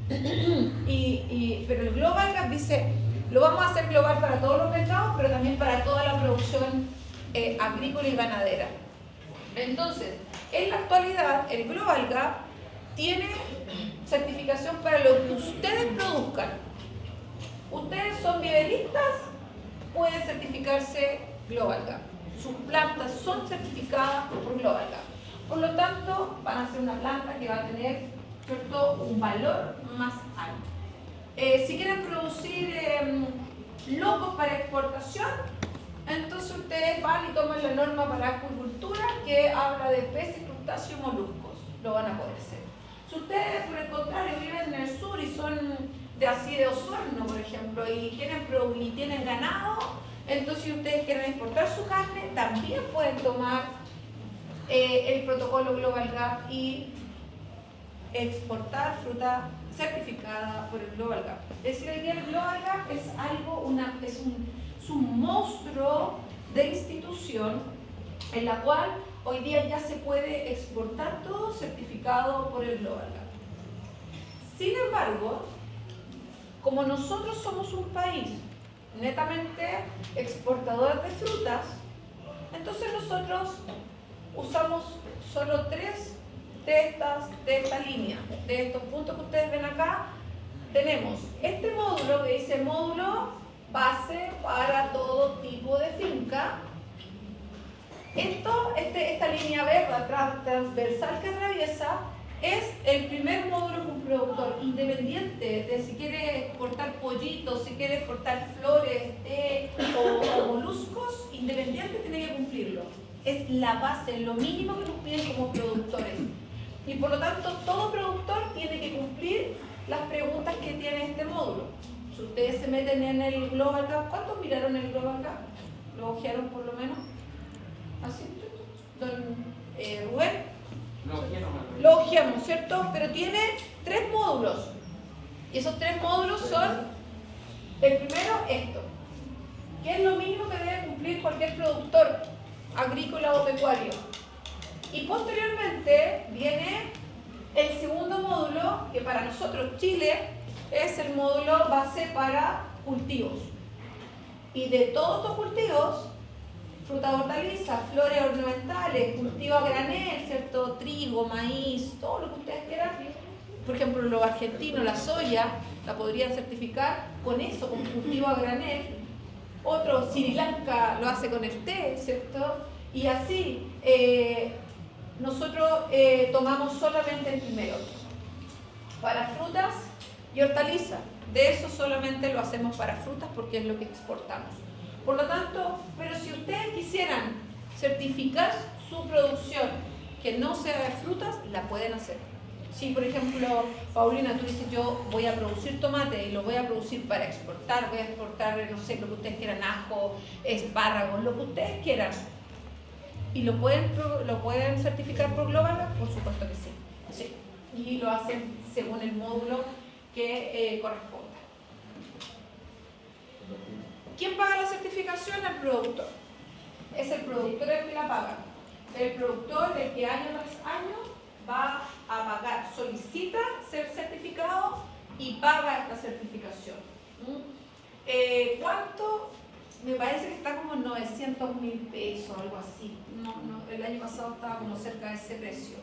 Pero el Global Gap dice, lo vamos a hacer global para todos los mercados, pero también para toda la producción agrícola y ganadera. Entonces, en la actualidad, el Global Gap tiene certificación para lo que ustedes produzcan. Ustedes son viveristas, pueden certificarse Global Gap. Sus plantas son certificadas por Global Gap. Por lo tanto, van a ser una planta que va a tener, ¿cierto?, un valor más alto. Si quieren producir locos para exportación, entonces ustedes van y toman la norma para acuicultura que habla de peces, crustáceos y moluscos. Lo van a poder hacer. Si ustedes, por el contrario, viven en el sur y son de así de Osorno, por ejemplo, y tienen ganado, entonces si ustedes quieren exportar su carne, también pueden tomar el protocolo Global Gap y exportar fruta certificada por el Global Gap. Es decir, hoy día el Global Gap es un monstruo de institución en la cual hoy día ya se puede exportar todo certificado por el Global Gap. Sin embargo, como nosotros somos un país netamente exportador de frutas, entonces nosotros usamos solo 3 de esta línea, de estos puntos que ustedes ven acá. Tenemos este módulo que dice módulo base para todo tipo de finca. Esta línea verde transversal que atraviesa es el primer módulo que un productor independiente de si quiere exportar pollitos, si quiere exportar flores o moluscos, independiente tiene que cumplirlo. Es la base, lo mínimo que nos piden como productores. Y por lo tanto, todo productor tiene que cumplir las preguntas que tiene este módulo. Si ustedes se meten en el Global Gap, ¿cuántos miraron el Global Gap? ¿Lo ojearon por lo menos? ¿Así? Don Rubén. Lo ojeamos, ¿cierto? Pero tiene 3 módulos. Y esos 3 módulos son, el primero, esto, que es lo mínimo que debe cumplir cualquier productor agrícola o pecuario. Y posteriormente viene el segundo módulo, que para nosotros Chile es el módulo base para cultivos. Y de todos estos cultivos, fruta, hortalizas, flores ornamentales, cultivo a granel, ¿cierto? Trigo, maíz, todo lo que ustedes quieran. Por ejemplo, los argentinos, la soya, la podrían certificar con eso, con cultivo a granel. Otro, Sri Lanka, lo hace con el té, ¿cierto? Y así, nosotros tomamos solamente el primero. Para frutas y hortalizas. De eso solamente lo hacemos para frutas porque es lo que exportamos. Por lo tanto, pero si ustedes quisieran certificar su producción que no sea de frutas, la pueden hacer. Si, por ejemplo, Paulina, tú dices, yo voy a producir tomate y lo voy a producir para exportar, voy a exportar, no sé, lo que ustedes quieran, ajo, espárragos, lo que ustedes quieran. ¿Y lo pueden certificar por Global? Por supuesto que sí. Sí. Y lo hacen según el módulo que corresponda. ¿Quién paga la certificación? El productor. Es el productor el que la paga. El productor el que año tras año va a pagar, solicita ser certificado y paga esta certificación. ¿Cuánto? Me parece que está como en 900.000 pesos, algo así. El año pasado estaba como cerca de ese precio.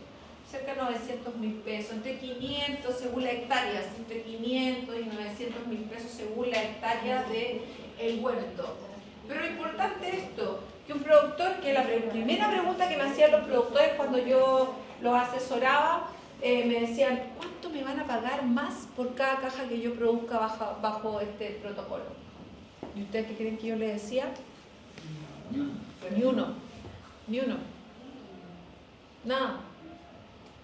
Cerca de 900.000 pesos, entre 500 según la hectárea, entre 500 y 900.000 pesos según la hectárea del huerto. Pero lo importante es esto, que un productor, que la primera pregunta que me hacían los productores cuando yo los asesoraba, me decían, ¿cuánto me van a pagar más por cada caja que yo produzca bajo este protocolo? ¿Y ustedes qué creen que yo les decía? Ni uno. Nada.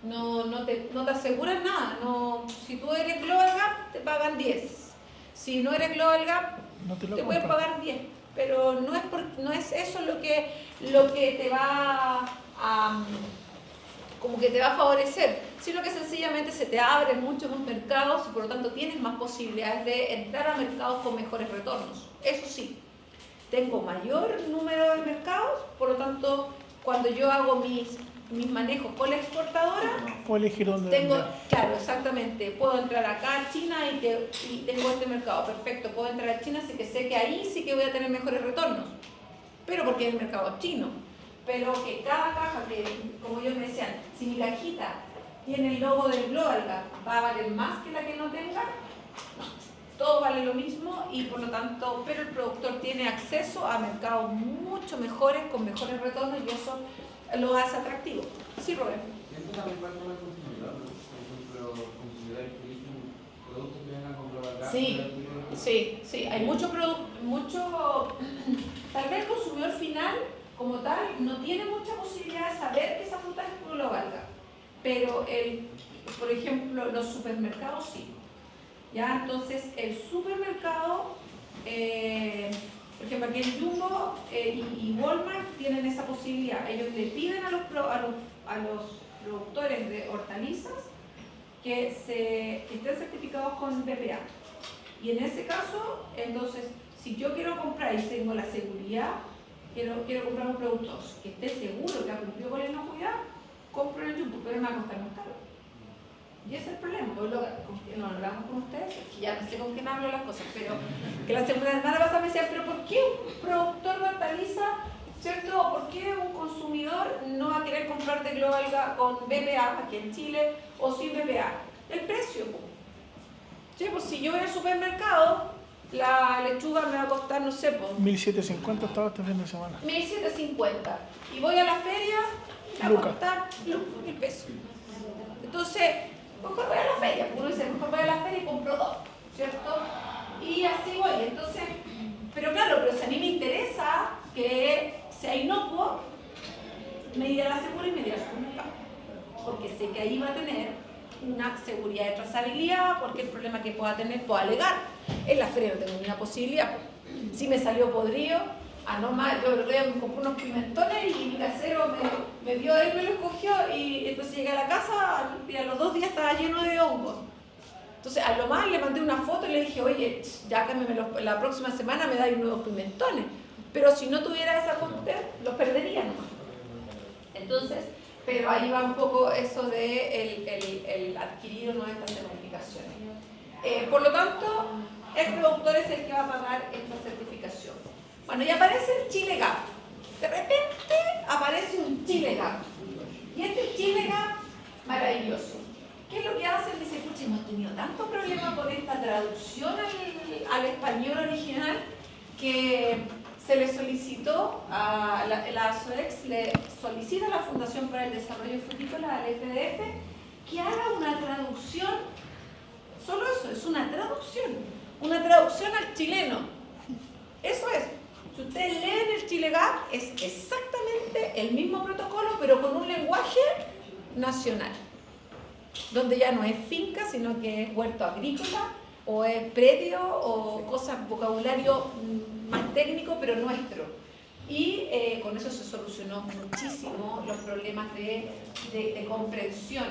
No te aseguran nada. Si tú eres Global Gap, te pagan 10. Si no eres Global Gap, te pueden pagar 10. Pero no es eso lo que te va a como que te va a favorecer, sino que sencillamente se te abren muchos más mercados y por lo tanto tienes más posibilidades de entrar a mercados con mejores retornos. Eso sí, tengo mayor número de mercados, por lo tanto, cuando yo hago mis manejos con la exportadora, puedo elegir dónde vender. Claro, exactamente, puedo entrar acá a China y tengo este mercado, perfecto, puedo entrar a China, así que sé que ahí sí que voy a tener mejores retornos, pero porque es el mercado chino. Pero que cada caja, que como ellos me decían, si mi cajita tiene el logo del Global Gap, ¿va a valer más que la que no tenga? No, todo vale lo mismo y por lo tanto, pero el productor tiene acceso a mercados mucho mejores, con mejores retornos y eso lo hace atractivo. Sí, Robert. ¿Esto también parte del consumidor? Por ejemplo, consumidores que eligen productos que vengan con Global Gap. Sí, hay mucho, tal vez el consumidor final como tal no tiene mucha posibilidad de saber que esa fruta es Global Gap, pero por ejemplo los supermercados sí. ¿Ya? Entonces, el supermercado, por ejemplo, aquí en Jumbo y Walmart tienen esa posibilidad. Ellos le piden a los productores de hortalizas que estén certificados con BPA. Y en ese caso, entonces, si yo quiero comprar y tengo la seguridad, quiero comprar un producto que esté seguro, que ha cumplido con la inocuidad, compro en el Jumbo, pero me va a costar más caro. Y ese es el problema, pues no lo hablamos con ustedes, que ya no sé con quién hablo las cosas, pero que la semana pasada me decían, pero ¿por qué un productor de hortaliza, cierto? ¿Por qué un consumidor no va a querer comprar de Global con BPA aquí en Chile o sin BPA? El precio, pues. Sí, pues si yo voy al supermercado, la lechuga me va a costar, no sé, pues 1.750 estaba este fin de semana. 1.750. Y voy a la feria, me va a costar 1.000 pesos. Entonces, mejor voy a la feria, uno dice, mejor voy a la feria y compro dos, ¿cierto? Y así voy, entonces, pero claro, pero si a mí me interesa que sea inocuo, me iré a la segura y me iré al supermercado, porque sé que ahí va a tener una seguridad de trazabilidad, porque el problema que pueda tener, puedo alegar. En la feria no tengo ninguna posibilidad, si me salió podrido, nomás, yo me compré unos pimentones y mi casero me vio, él me lo escogió y entonces llegué a la casa y a los 2 días estaba lleno de hongos. Entonces a lo más le mandé una foto y le dije, oye, ya cámbiame la próxima semana me dais nuevos pimentones. Pero si no tuviera esa cuestión, los perdería nomás. Entonces, pero ahí va un poco eso de el adquirir o no estas certificaciones. Por lo tanto, el productor es el que va a pagar esta certificación. Bueno, y aparece el Chile Gap. De repente aparece un Chile Gap. Y este Chile Gap, maravilloso. ¿Qué es lo que hacen? Dice, escucha, hemos tenido tanto problema con esta traducción al español original que se le solicitó a la SOEX, le solicita a la Fundación para el Desarrollo Frutícola, al FDF, que haga una traducción, solo eso, es una traducción al chileno. Eso es. Si ustedes leen el Chile Gap, es exactamente el mismo protocolo, pero con un lenguaje nacional, donde ya no es finca, sino que es huerto agrícola, o es predio, o cosas, vocabulario más técnico, pero nuestro. Y con eso se solucionó muchísimo los problemas de comprensión.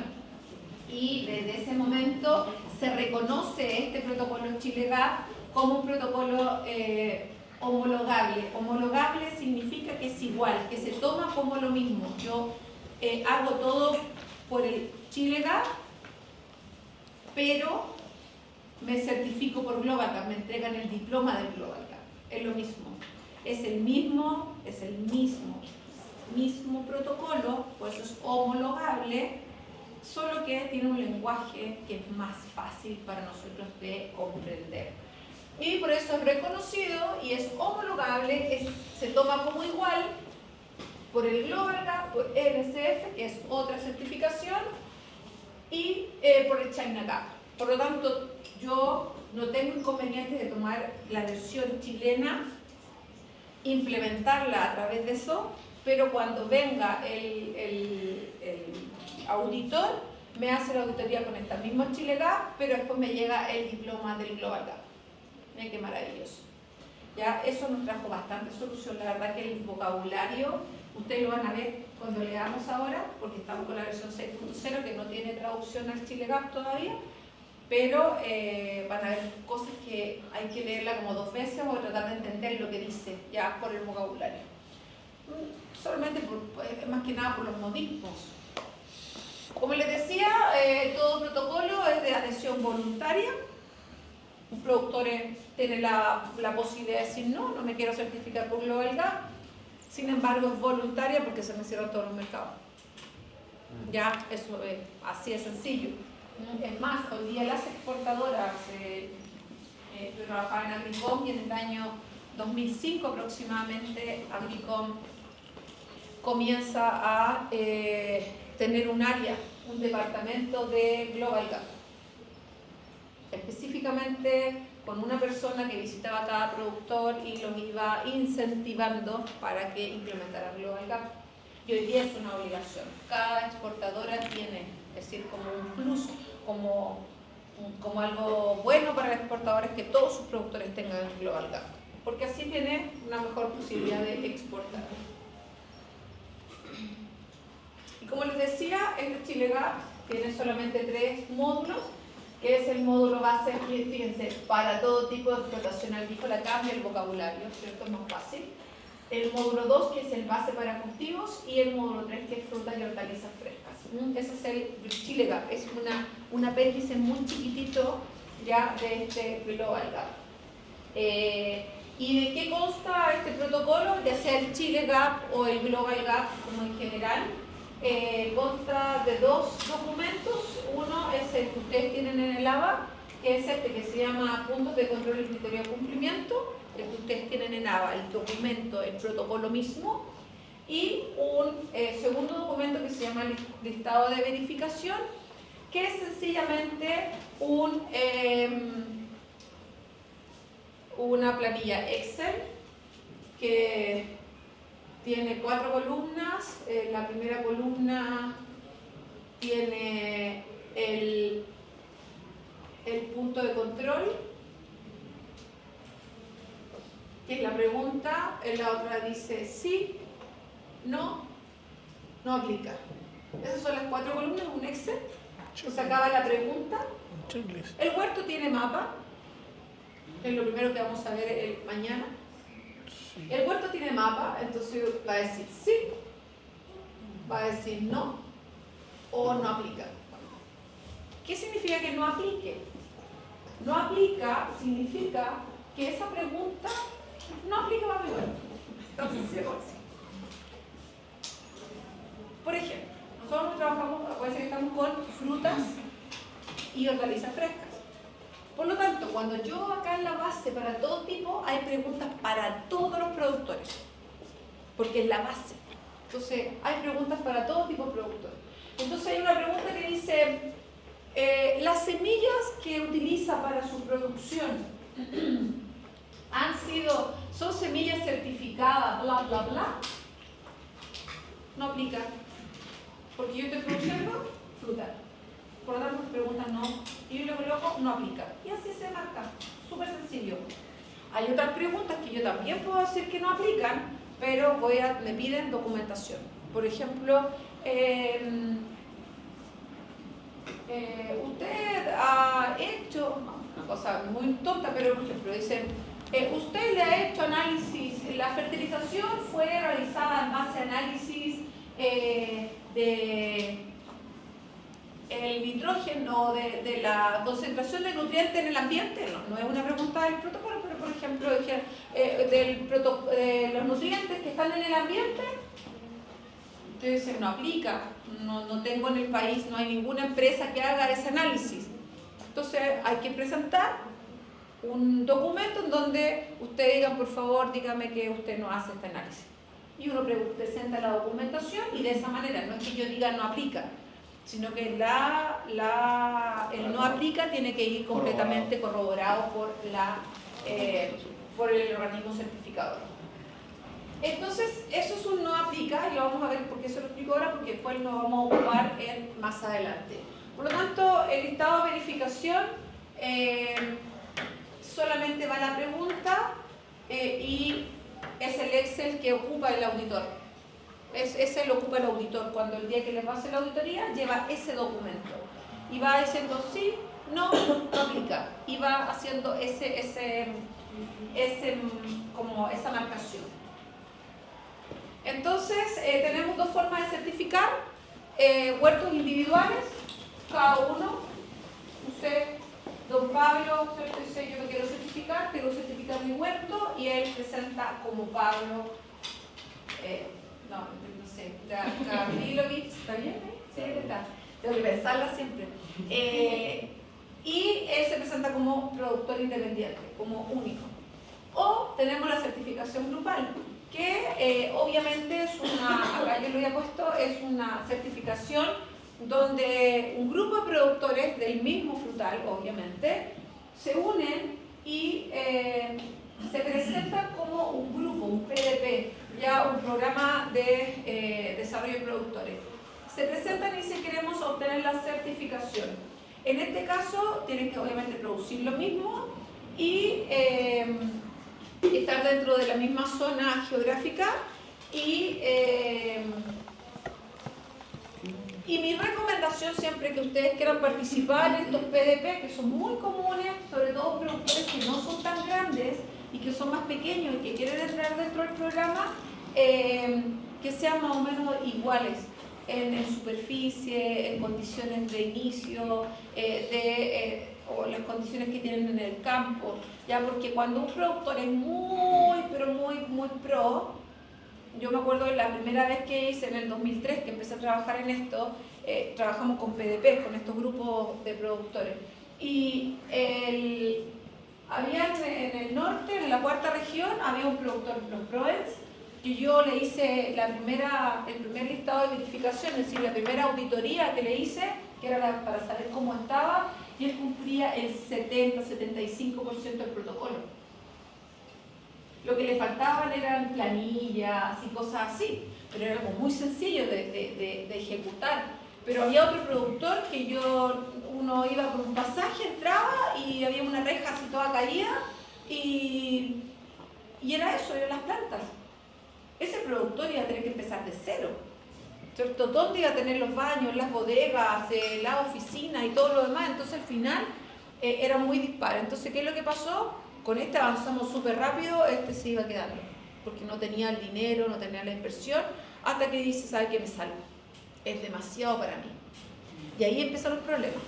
Y desde ese momento se reconoce este protocolo Chile Gap como un protocolo homologable. Homologable significa que es igual, que se toma como lo mismo. Yo hago todo por el Chile Gap, pero me certifico por Global Gap, me entregan el diploma del Global Gap. Es lo mismo. Es el mismo protocolo, por eso es homologable, solo que tiene un lenguaje que es más fácil para nosotros de comprender. Y por eso es reconocido y es homologable, se toma como igual por el Global Gap, por NSF, que es otra certificación, y por el China Gap. Por lo tanto, yo no tengo inconveniente de tomar la versión chilena, implementarla a través de eso, pero cuando venga el auditor, me hace la auditoría con esta misma Chile Gap, pero después me llega el diploma del Global Gap. Miren qué maravilloso. Ya, eso nos trajo bastante solución. La verdad que el vocabulario, ustedes lo van a ver cuando leamos ahora, porque estamos con la versión 6.0 que no tiene traducción al Chile Gap todavía, pero van a ver cosas que hay que leerla como 2 veces o tratar de entender lo que dice ya por el vocabulario. Solamente más que nada por los modismos. Como les decía, todo protocolo es de adhesión voluntaria. Un productor tiene la posibilidad de decir no me quiero certificar por Global Gap. Sin embargo, es voluntaria porque se me cierran todos los mercados. Ya, eso es así de sencillo. Es más, hoy día las exportadoras, yo trabajaba en Agricom y en el año 2005 aproximadamente Agricom comienza a tener un área, un departamento de Global Gap. Específicamente con una persona que visitaba cada productor y los iba incentivando para que implementaran Global Gap. Y hoy día es una obligación. Cada exportadora tiene, es decir, como un plus, como como algo bueno para los exportadores que todos sus productores tengan Global Gap, porque así tiene una mejor posibilidad de exportar. Y como les decía, este Chile Gap tiene solamente 3 módulos, que es el módulo base, fíjense, para todo tipo de explotación agrícola, cambia el vocabulario, ¿cierto? Es más fácil. El módulo 2, que es el base para cultivos, y el módulo 3, que es frutas y hortalizas frescas. Ese es el Chile Gap, es un apéndice muy chiquitito ya de este Global Gap. ¿Y de qué consta este protocolo? Ya sea el Chile Gap o el Global Gap como en general. Consta de 2 documentos. Uno es el que ustedes tienen en el ABA, que es este que se llama Puntos de Control y Criterio de Cumplimiento, el que ustedes tienen en ABA, el documento, el protocolo mismo, y un segundo documento que se llama Listado de Verificación, que es sencillamente una planilla Excel que tiene 4 columnas. La primera columna tiene el punto de control, que es la pregunta. En la otra dice sí, no aplica. Esas son las 4 columnas, un Excel. Se acaba la pregunta. El huerto tiene mapa, es lo primero que vamos a ver mañana. El huerto tiene mapa, entonces va a decir sí, va a decir no o no aplica. ¿Qué significa que no aplique? No aplica significa que esa pregunta no aplica para mi huerto. Entonces, por ejemplo, nosotros trabajamos, puede ser que estamos con frutas y hortalizas frescas. Por lo tanto, cuando yo acá en la base para todo tipo, hay preguntas para todos los productores, porque es la base. Entonces, hay preguntas para todo tipo de productores. Entonces, hay una pregunta que dice, las semillas que utiliza para su producción son semillas certificadas, bla, bla, bla. No aplica, porque yo estoy produciendo fruta. Por lo tanto, me preguntan no, y yo le coloco no aplica. Y así se marca, súper sencillo. Hay otras preguntas que yo también puedo decir que no aplican, pero me piden documentación. Por ejemplo, usted ha hecho, una cosa muy tonta, pero por ejemplo, dicen, usted le ha hecho análisis, la fertilización fue realizada en base a análisis de el nitrógeno, de la concentración de nutrientes en el ambiente. No es una pregunta del protocolo, pero por ejemplo, de los nutrientes que están en el ambiente, ustedes dicen no aplica, no tengo en el país, no hay ninguna empresa que haga ese análisis. Entonces hay que presentar un documento en donde ustedes digan, por favor, dígame que usted no hace este análisis. Y uno presenta la documentación y de esa manera, no es que yo diga no aplica, sino que el no aplica tiene que ir completamente corroborado por el organismo certificador. Entonces, eso es un no aplica, y lo vamos a ver porque eso lo explico ahora, porque después lo vamos a ocupar más adelante. Por lo tanto, el listado de verificación solamente va a la pregunta y es el Excel que ocupa el auditor. Ese lo ocupa el auditor. Cuando el día que les va a hacer la auditoría, lleva ese documento. Y va diciendo sí, no aplica. Y va haciendo como esa marcación. Entonces, tenemos 2 formas de certificar. Huertos individuales, cada uno. Usted, don Pablo, dice yo me quiero certificar mi huerto, y él presenta como Pablo, no sé, Gavrilovich, ¿está bien? Sí, está. Tengo que pensarla siempre. Y él se presenta como productor independiente, como único. O tenemos la certificación grupal, que obviamente es acá yo lo había puesto, es una certificación donde un grupo de productores del mismo frutal, obviamente, se unen y se presentan como un grupo, un PDP, ya un programa de desarrollo de productores. Se presentan y si queremos obtener la certificación. En este caso tienen que obviamente producir lo mismo y estar dentro de la misma zona geográfica y mi recomendación siempre que ustedes quieran participar en estos PDP, que son muy comunes, sobre todo productores que no son tan grandes y que son más pequeños y que quieren entrar dentro del programa, que sean más o menos iguales en superficie, en condiciones de inicio, o las condiciones que tienen en el campo, ya porque cuando un productor es muy, pero muy pro, yo me acuerdo de la primera vez que hice en el 2003 que empecé a trabajar en esto, trabajamos con PDP, con estos grupos de productores, y había en el norte, en la cuarta región, había un productor, los Proens, que yo le hice el primer listado de verificación, es decir, la primera auditoría que le hice, que era para saber cómo estaba, y él cumplía el 70-75% del protocolo. Lo que le faltaban eran planillas y cosas así, pero era algo muy sencillo de ejecutar. Pero había otro productor que uno iba por un pasaje, entraba y había una reja así toda caída y era eso, eran las plantas. Ese productor iba a tener que empezar de cero, ¿cierto? ¿Dónde iba a tener los baños, las bodegas, la oficina y todo lo demás? Entonces al final era muy disparo. Entonces, ¿qué es lo que pasó? Con este avanzamos súper rápido, este se iba quedando, porque no tenía el dinero, no tenía la inversión, hasta que dice, ¿sabe qué? Me salgo. Es demasiado para mí. Y ahí empezaron los problemas.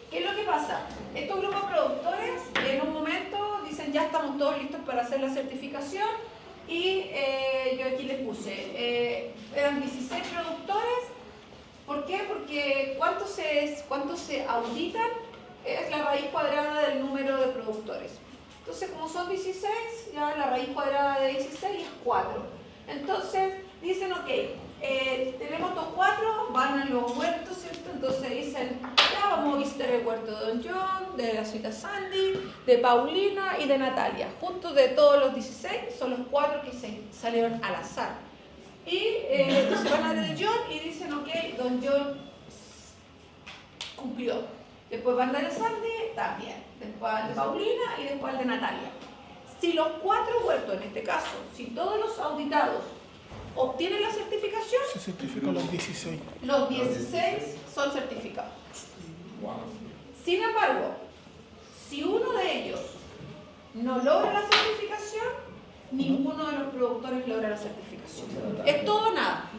¿Qué es lo que pasa? Estos grupos productores en un momento dicen, ya estamos todos listos para hacer la certificación, y yo aquí les puse, eran 16 productores. ¿Por qué? Porque ¿cuánto se auditan? Es la raíz cuadrada del número de productores. Entonces, como son 16, ya la raíz cuadrada de 16 es 4. Entonces, dicen, ok, tenemos estos 4, van a los huertos, ¿cierto? Entonces dicen, ya vamos a visitar el huerto de Don John, de la señorita Sandy, de Paulina y de Natalia. Juntos de todos los 16, son los 4 que se salieron al azar. Y entonces van a Don John y dicen, ok, Don John cumplió. Después van a de Sandy, también. Después al de Paulina y después al de Natalia. Si los 4 huertos, en este caso, si todos los auditados obtienen la certificación, Se certifican los 16. los 16 son certificados. Sin embargo, si uno de ellos no logra la certificación, ninguno de los productores logra la certificación. Es todo o nada.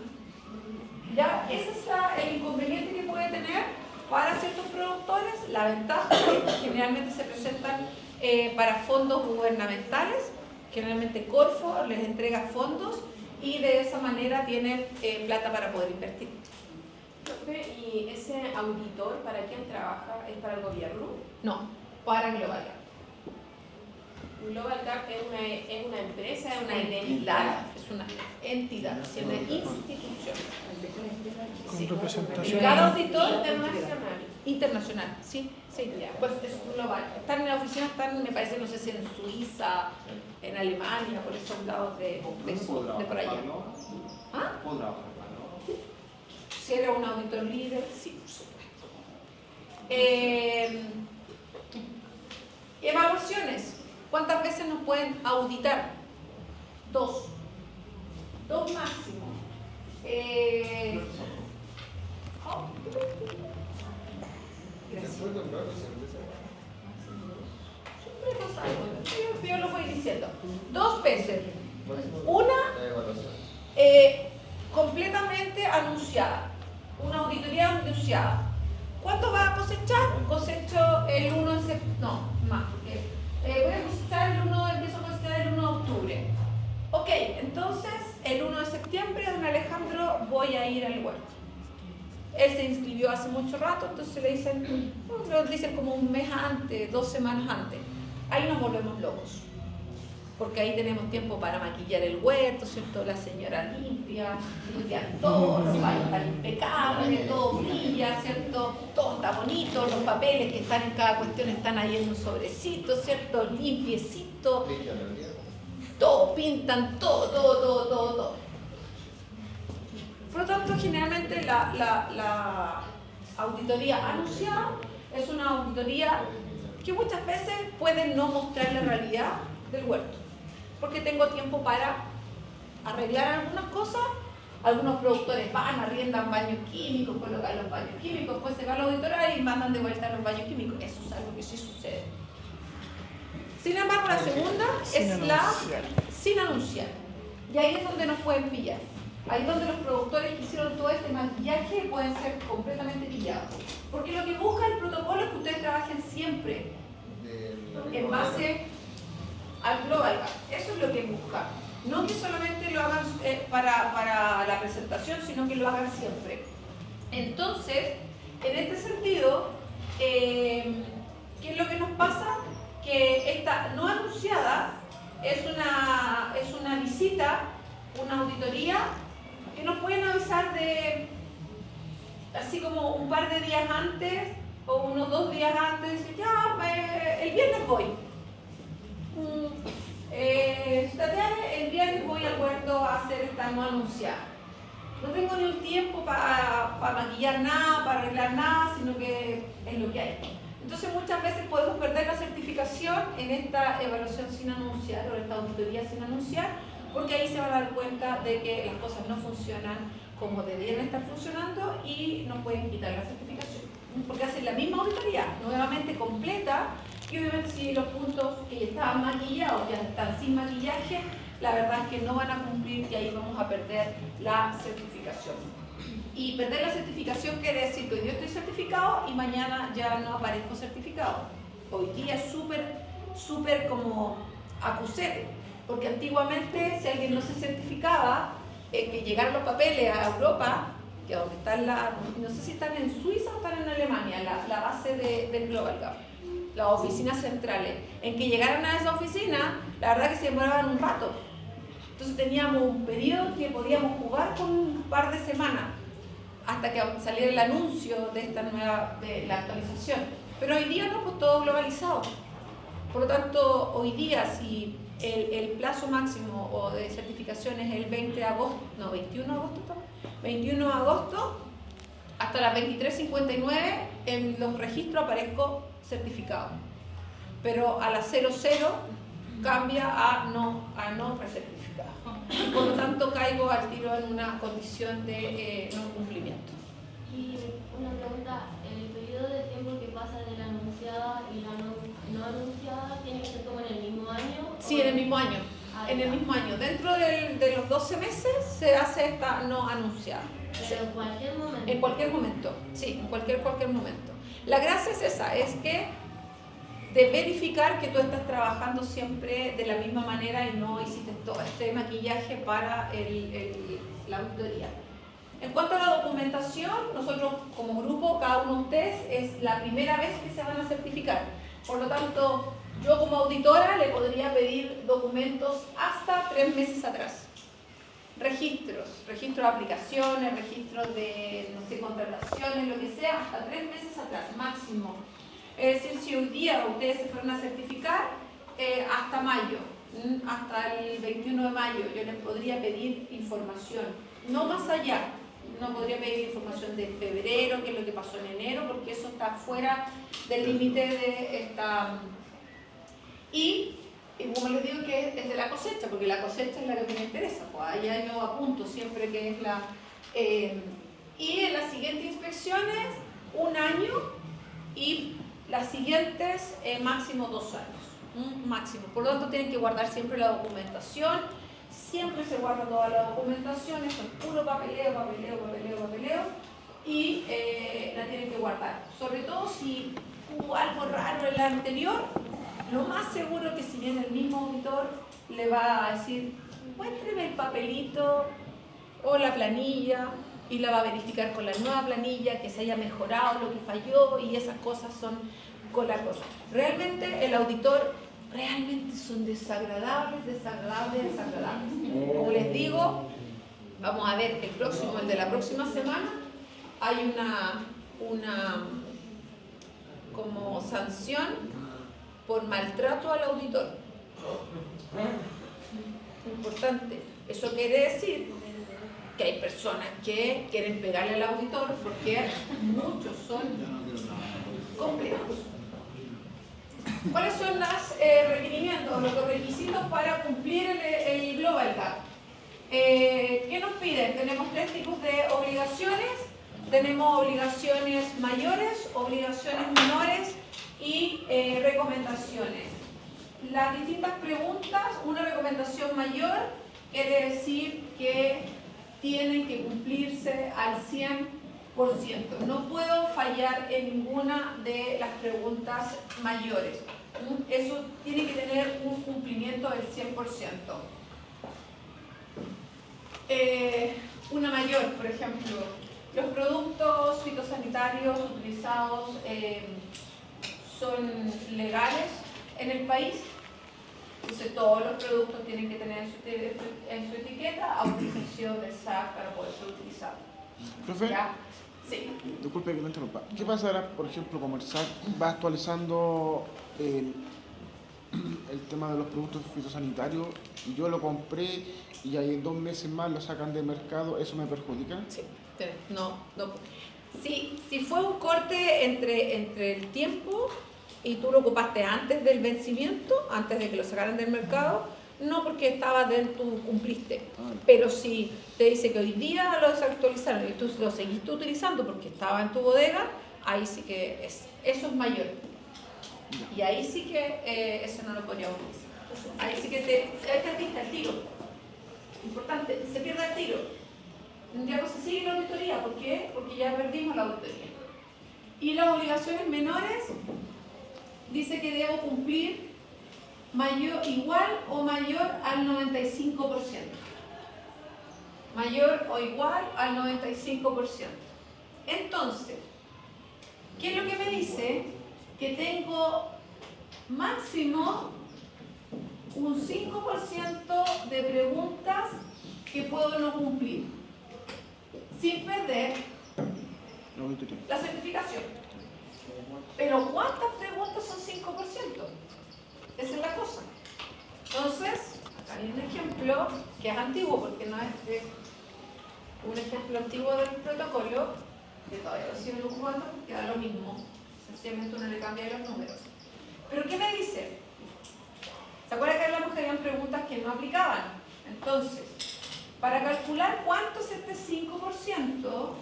¿Ya? Ese es el inconveniente que puede tener para ciertos productores. La ventaja es que generalmente se presentan para fondos gubernamentales, generalmente Corfo les entrega fondos y de esa manera tienen plata para poder invertir. Profe, ¿y ese auditor para quién trabaja? ¿Es para el gobierno? No, para Global Gap. Global Gap es una empresa, Es una entidad, es una entidad, es una institución. Con Sí. representación. Cada auditor internacional. internacional, sí, sí, pues es global. Están en la oficina, están, me parece, no sé si en Suiza, en Alemania, por esos lados de por allá. ¿Ah? ¿Puedo trabajar para no? Si era un auditor líder, sí, por supuesto. Evaluaciones. ¿Cuántas veces nos pueden auditar? 2. 2 máximo. Gracias. Siempre pasa algo, yo lo voy diciendo. 2 veces. Una completamente anunciada. Una auditoría anunciada. ¿Cuánto va a cosechar? Cosecho el 1 de septiembre. No, más. Voy a cosechar empiezo a cosechar el 1 de octubre. Ok, entonces el 1 de septiembre, don Alejandro, voy a ir al huerto. Él se inscribió hace mucho rato, entonces le dicen, lo dicen como un mes antes, 2 semanas antes. Ahí nos volvemos locos, porque ahí tenemos tiempo para maquillar el huerto, ¿cierto? La señora limpia todo, los baños están impecables, todo brilla, ¿cierto? Todo está bonito, los papeles que están en cada cuestión están ahí en un sobrecito, ¿cierto? Limpiecito, todo, pintan todo. Por lo tanto, generalmente la auditoría anunciada Es una auditoría que muchas veces puede no mostrar la realidad del huerto, porque tengo tiempo para arreglar algunas cosas. Algunos productores van, arriendan baños químicos, colocan los baños químicos, después se va a la auditoría y mandan de vuelta los baños químicos. Eso es algo que sí sucede. Sin embargo, la segunda es la sin anunciar. Y ahí es donde nos pueden pillar. Ahí es donde los productores que hicieron todo este maquillaje pueden ser completamente pillados. Porque lo que busca el protocolo es que ustedes trabajen siempre en base al Global Gap. Eso es lo que busca. No que solamente lo hagan para la presentación, sino que lo hagan siempre. Entonces, en este sentido, ¿qué es lo que nos pasa? Que esta no anunciada es una visita, una auditoría que nos pueden avisar de así como un par de días antes o unos 2 días antes, decir, ya, el viernes voy. El viernes voy al huerto a hacer esta no anunciada. No tengo ni un tiempo para maquillar nada, para arreglar nada, sino que es lo que hay. Entonces muchas veces podemos perder la certificación en esta evaluación sin anunciar o en esta auditoría sin anunciar, porque ahí se van a dar cuenta de que las cosas no funcionan como deberían estar funcionando y nos pueden quitar la certificación. Porque hacen la misma auditoría, nuevamente completa, y obviamente si los puntos que ya estaban maquillados ya están sin maquillaje, la verdad es que no van a cumplir y ahí vamos a perder la certificación. Y perder la certificación quiere decir que hoy yo estoy certificado y mañana ya no aparezco certificado. Hoy día es súper como acusete, porque antiguamente si alguien no se certificaba, que llegaron los papeles a Europa, que donde están no sé si están en Suiza o están en Alemania, la base del Global Gap, las oficinas centrales, en que llegaran a esa oficina, la verdad que se demoraban un rato. Entonces teníamos un periodo que podíamos jugar con un par de semanas hasta que saliera el anuncio de esta de la actualización. Pero hoy día no, pues todo globalizado. Por lo tanto, hoy día si el plazo máximo o de certificación es el 21 de agosto, 21 de agosto, hasta las 23:59 en los registros aparezco certificado. Pero a las 00 cambia a no precertificado. Por lo tanto, caigo al tiro en una condición de no cumplimiento. Y una pregunta, ¿el periodo de tiempo que pasa de la anunciada y la no anunciada tiene que ser como en el mismo año? Sí, en el mismo año. En el mismo año. Dentro de los 12 meses se hace esta no anunciada. Pero en cualquier momento. En cualquier momento, sí, en cualquier momento. La gracia es esa, es que de verificar que tú estás trabajando siempre de la misma manera y no hiciste todo este maquillaje para la auditoría. En cuanto a la documentación, nosotros como grupo, cada uno de ustedes es la primera vez que se van a certificar. Por lo tanto, yo como auditora le podría pedir documentos hasta 3 meses atrás. Registro de aplicaciones, registros de, no sé, contrataciones, lo que sea, hasta 3 meses atrás, máximo. Es decir, si hoy día ustedes se fueron a certificar, hasta mayo, hasta el 21 de mayo, yo les podría pedir información, no más allá. No podría pedir información de febrero, que es lo que pasó en enero, porque eso está fuera del límite de esta... Y como les digo que es de la cosecha, porque la cosecha es la que me interesa, pues allá yo apunto siempre que es la... y en las siguientes inspecciones, 1 año, y las siguientes máximo 2 años, máximo. Por lo tanto tienen que guardar siempre la documentación, siempre se guarda toda la documentación, es puro papeleo, y la tienen que guardar. Sobre todo si hubo algo raro en la anterior, lo más seguro que si viene el mismo auditor le va a decir, muéstreme el papelito o la planilla, y la va a verificar con la nueva planilla, que se haya mejorado lo que falló, y esas cosas son con la cosa. Realmente el auditor son desagradables. Como les digo, vamos a ver el de la próxima semana, hay una como sanción por maltrato al auditor. Importante. Eso quiere decir que hay personas que quieren pegarle al auditor porque muchos son complejos. ¿Cuáles son los requerimientos, los requisitos para cumplir el Global Gap? ¿Qué nos piden? Tenemos 3 tipos de obligaciones. Tenemos obligaciones mayores, obligaciones menores y recomendaciones. Las distintas preguntas, una recomendación mayor quiere decir que tienen que cumplirse al 100%. No puedo fallar en ninguna de las preguntas mayores. Eso tiene que tener un cumplimiento del 100%. Una mayor, por ejemplo, los productos fitosanitarios utilizados son legales en el país. Entonces todos los productos tienen que tener en su etiqueta autorización del SAC para poder ser utilizados. Profe, ¿Ya? Sí. disculpe que lo interrumpa. ¿Qué pasará, por ejemplo, como el SAC va actualizando el tema de los productos fitosanitarios y yo lo compré y ahí en 2 meses más lo sacan del mercado? ¿Eso me perjudica? Sí. No. Si fue un corte entre el tiempo y tú lo ocupaste antes del vencimiento, antes de que lo sacaran del mercado, no, porque estaba dentro, tú cumpliste. Pero si te dice que hoy día lo desactualizaron y tú lo seguiste utilizando porque estaba en tu bodega, ahí sí que eso es mayor. Y ahí sí que eso no lo podríamos utilizar. Ahí sí que te perdiste el tiro. Importante, se pierde el tiro. Ya no se sigue la auditoría. ¿Por qué? Porque ya perdimos la auditoría. Y las obligaciones menores dice que debo cumplir igual o mayor al 95%. Mayor o igual al 95%. Entonces, ¿qué es lo que me dice? Que tengo máximo un 5% de preguntas que puedo no cumplir, sin perder la certificación. Pero ¿cuántas preguntas son 5%? Esa es la cosa. Entonces, acá hay un ejemplo que es antiguo, porque no es un ejemplo antiguo del protocolo, que todavía lo siguen ocupando, porque da lo mismo. Sencillamente uno le cambia los números. ¿Pero qué me dice? ¿Se acuerdan que hablamos que habían preguntas que no aplicaban? Entonces, para calcular cuánto es este 5%,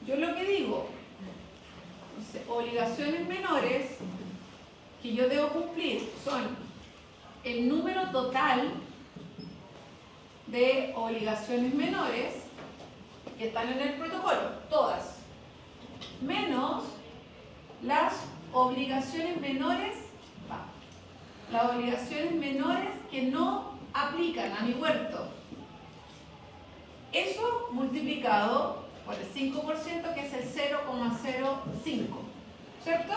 yo lo que digo, obligaciones menores que yo debo cumplir son el número total de obligaciones menores que están en el protocolo, todas, menos las obligaciones menores, que no aplican a mi huerto. Eso multiplicado por el 5%, que es el 0,05, ¿cierto?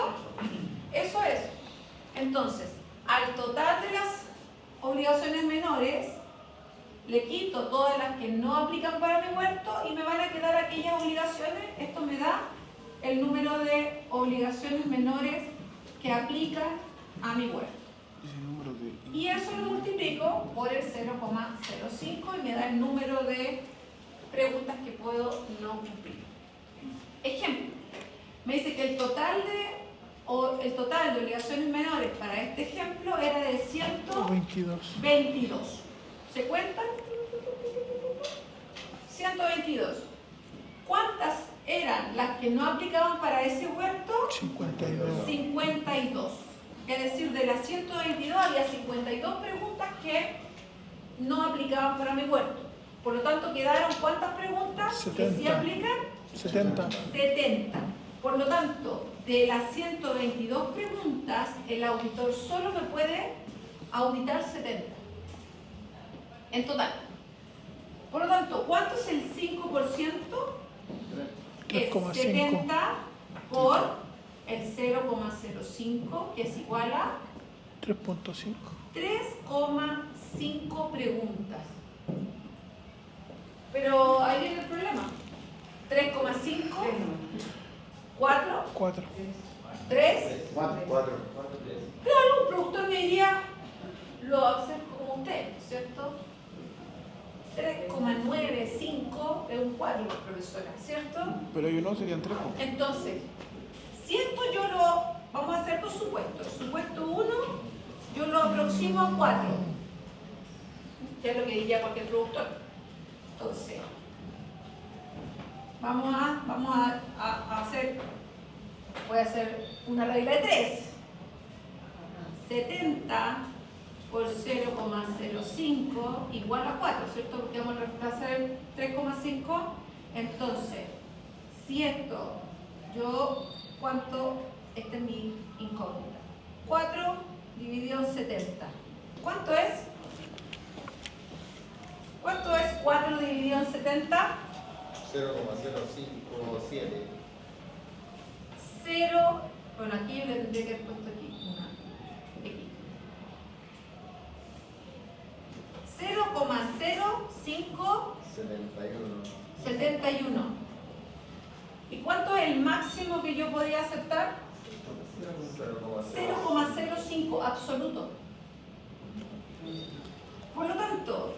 Eso es. Entonces, al total de las obligaciones menores, le quito todas las que no aplican para mi huerto y me van a quedar aquellas obligaciones. Esto me da el número de obligaciones menores que aplican a mi huerto. Y eso lo multiplico por el 0,05 y me da el número de preguntas que puedo no cumplir. Ejemplo, me dice que el total de obligaciones menores para este ejemplo era de 122. ¿Se cuentan? 122. ¿Cuántas eran las que no aplicaban para ese huerto? 52. Es decir, de las 122 había 52 preguntas que no aplicaban para mi huerto. Por lo tanto, quedaron ¿cuántas preguntas 70. que sí aplican? 70. 70. Por lo tanto, de las 122 preguntas, el auditor solo me puede auditar 70. En total. Por lo tanto, ¿cuánto es el 5%? Es 70 por el 0,05, que es igual a 3.5. 3,5 preguntas. Pero ahí viene el problema. 3,5, 4, 3. Cuatro. Claro, un productor me diría, lo va a hacer como usted, ¿cierto? 3,95 es un 4, profesora, ¿cierto? Pero yo no, serían 3. Entonces, siendo yo dos supuestos. El supuesto 1 yo lo aproximo a 4, que es lo que diría cualquier productor. Entonces, vamos a hacer, voy a hacer una regla de 3. 70 por 0,05 igual a 4, ¿cierto? Porque vamos a reemplazar el 3,5. Entonces, si esto, ¿cuánto? Esta es mi incógnita. 4 dividido en 70. ¿Cuánto es? ¿Cuánto es 4 dividido en 70? 0,057. 0, bueno, aquí yo le tendría que haber puesto aquí una X. 0,0571. ¿Y cuánto es el máximo que yo podría aceptar? 0,05 absoluto. Por lo tanto,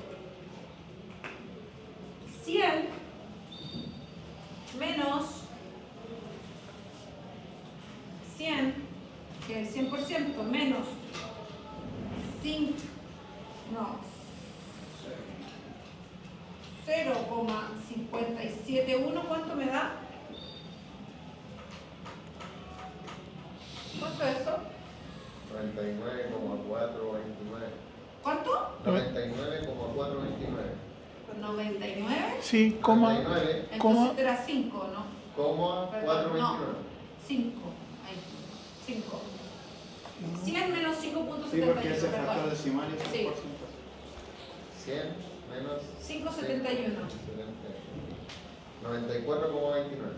100 menos 100, que es el 100%, menos 0,571, ¿cuánto me da? ¿Cuánto es eso? 99,429. ¿Cuánto? 99,429. 99. Sí, coma. 99, Coma. Entonces era 5, ¿no? coma, Perdón, 429. 5. Ahí. 5. 100 menos 5.71. Sí, porque ese factor decimal es Sí. un porcentaje. 100 menos 5,71. 94,29.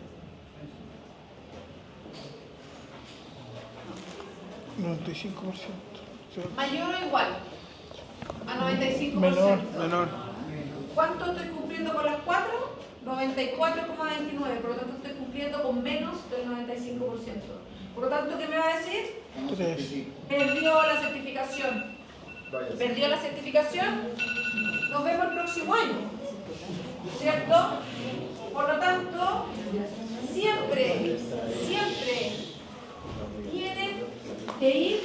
95%. Sí. Mayor o igual a 95%. Menor. ¿Cuánto estoy cumpliendo con las 4? 94,29. Por lo tanto, estoy cumpliendo con menos del 95%. Por lo tanto, ¿qué me va a decir? 3. Perdió la certificación. Vaya. Perdió la certificación. Nos vemos el próximo año. ¿Cierto? Por lo tanto, siempre tienen que ir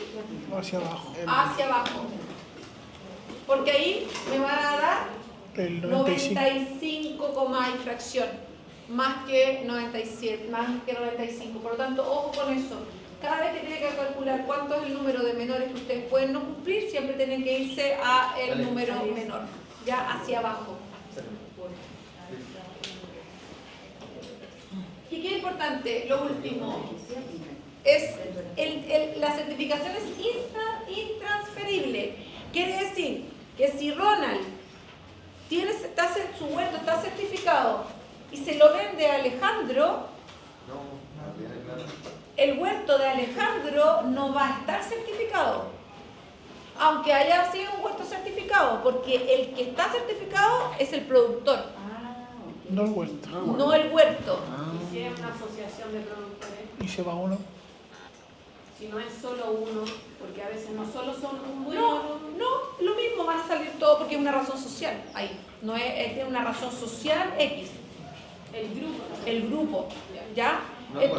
Hacia abajo. hacia abajo. Porque ahí me van a dar El 95. 95, y fracción. Más que 97, más que 95. Por lo tanto, ojo con eso. Cada vez que tienen que calcular cuánto es el número de menores que ustedes pueden no cumplir, siempre tienen que irse a el número menor, ya hacia abajo. Y qué importante, lo último, es la certificación es intransferible. Quiere decir que si Ronald su huerto está certificado y se lo vende a Alejandro, No tiene claro. el huerto de Alejandro no va a estar certificado, aunque haya sido un huerto certificado, porque el que está certificado es el productor, No el huerto. no el huerto. Si es una asociación de productores, Y se va uno. si no es solo uno, porque a veces no solo son un No, dueño, no, lo mismo, van a salir todo porque es una razón social ahí, no es una razón social X, el grupo. el grupo, ¿ya? No, Entonces,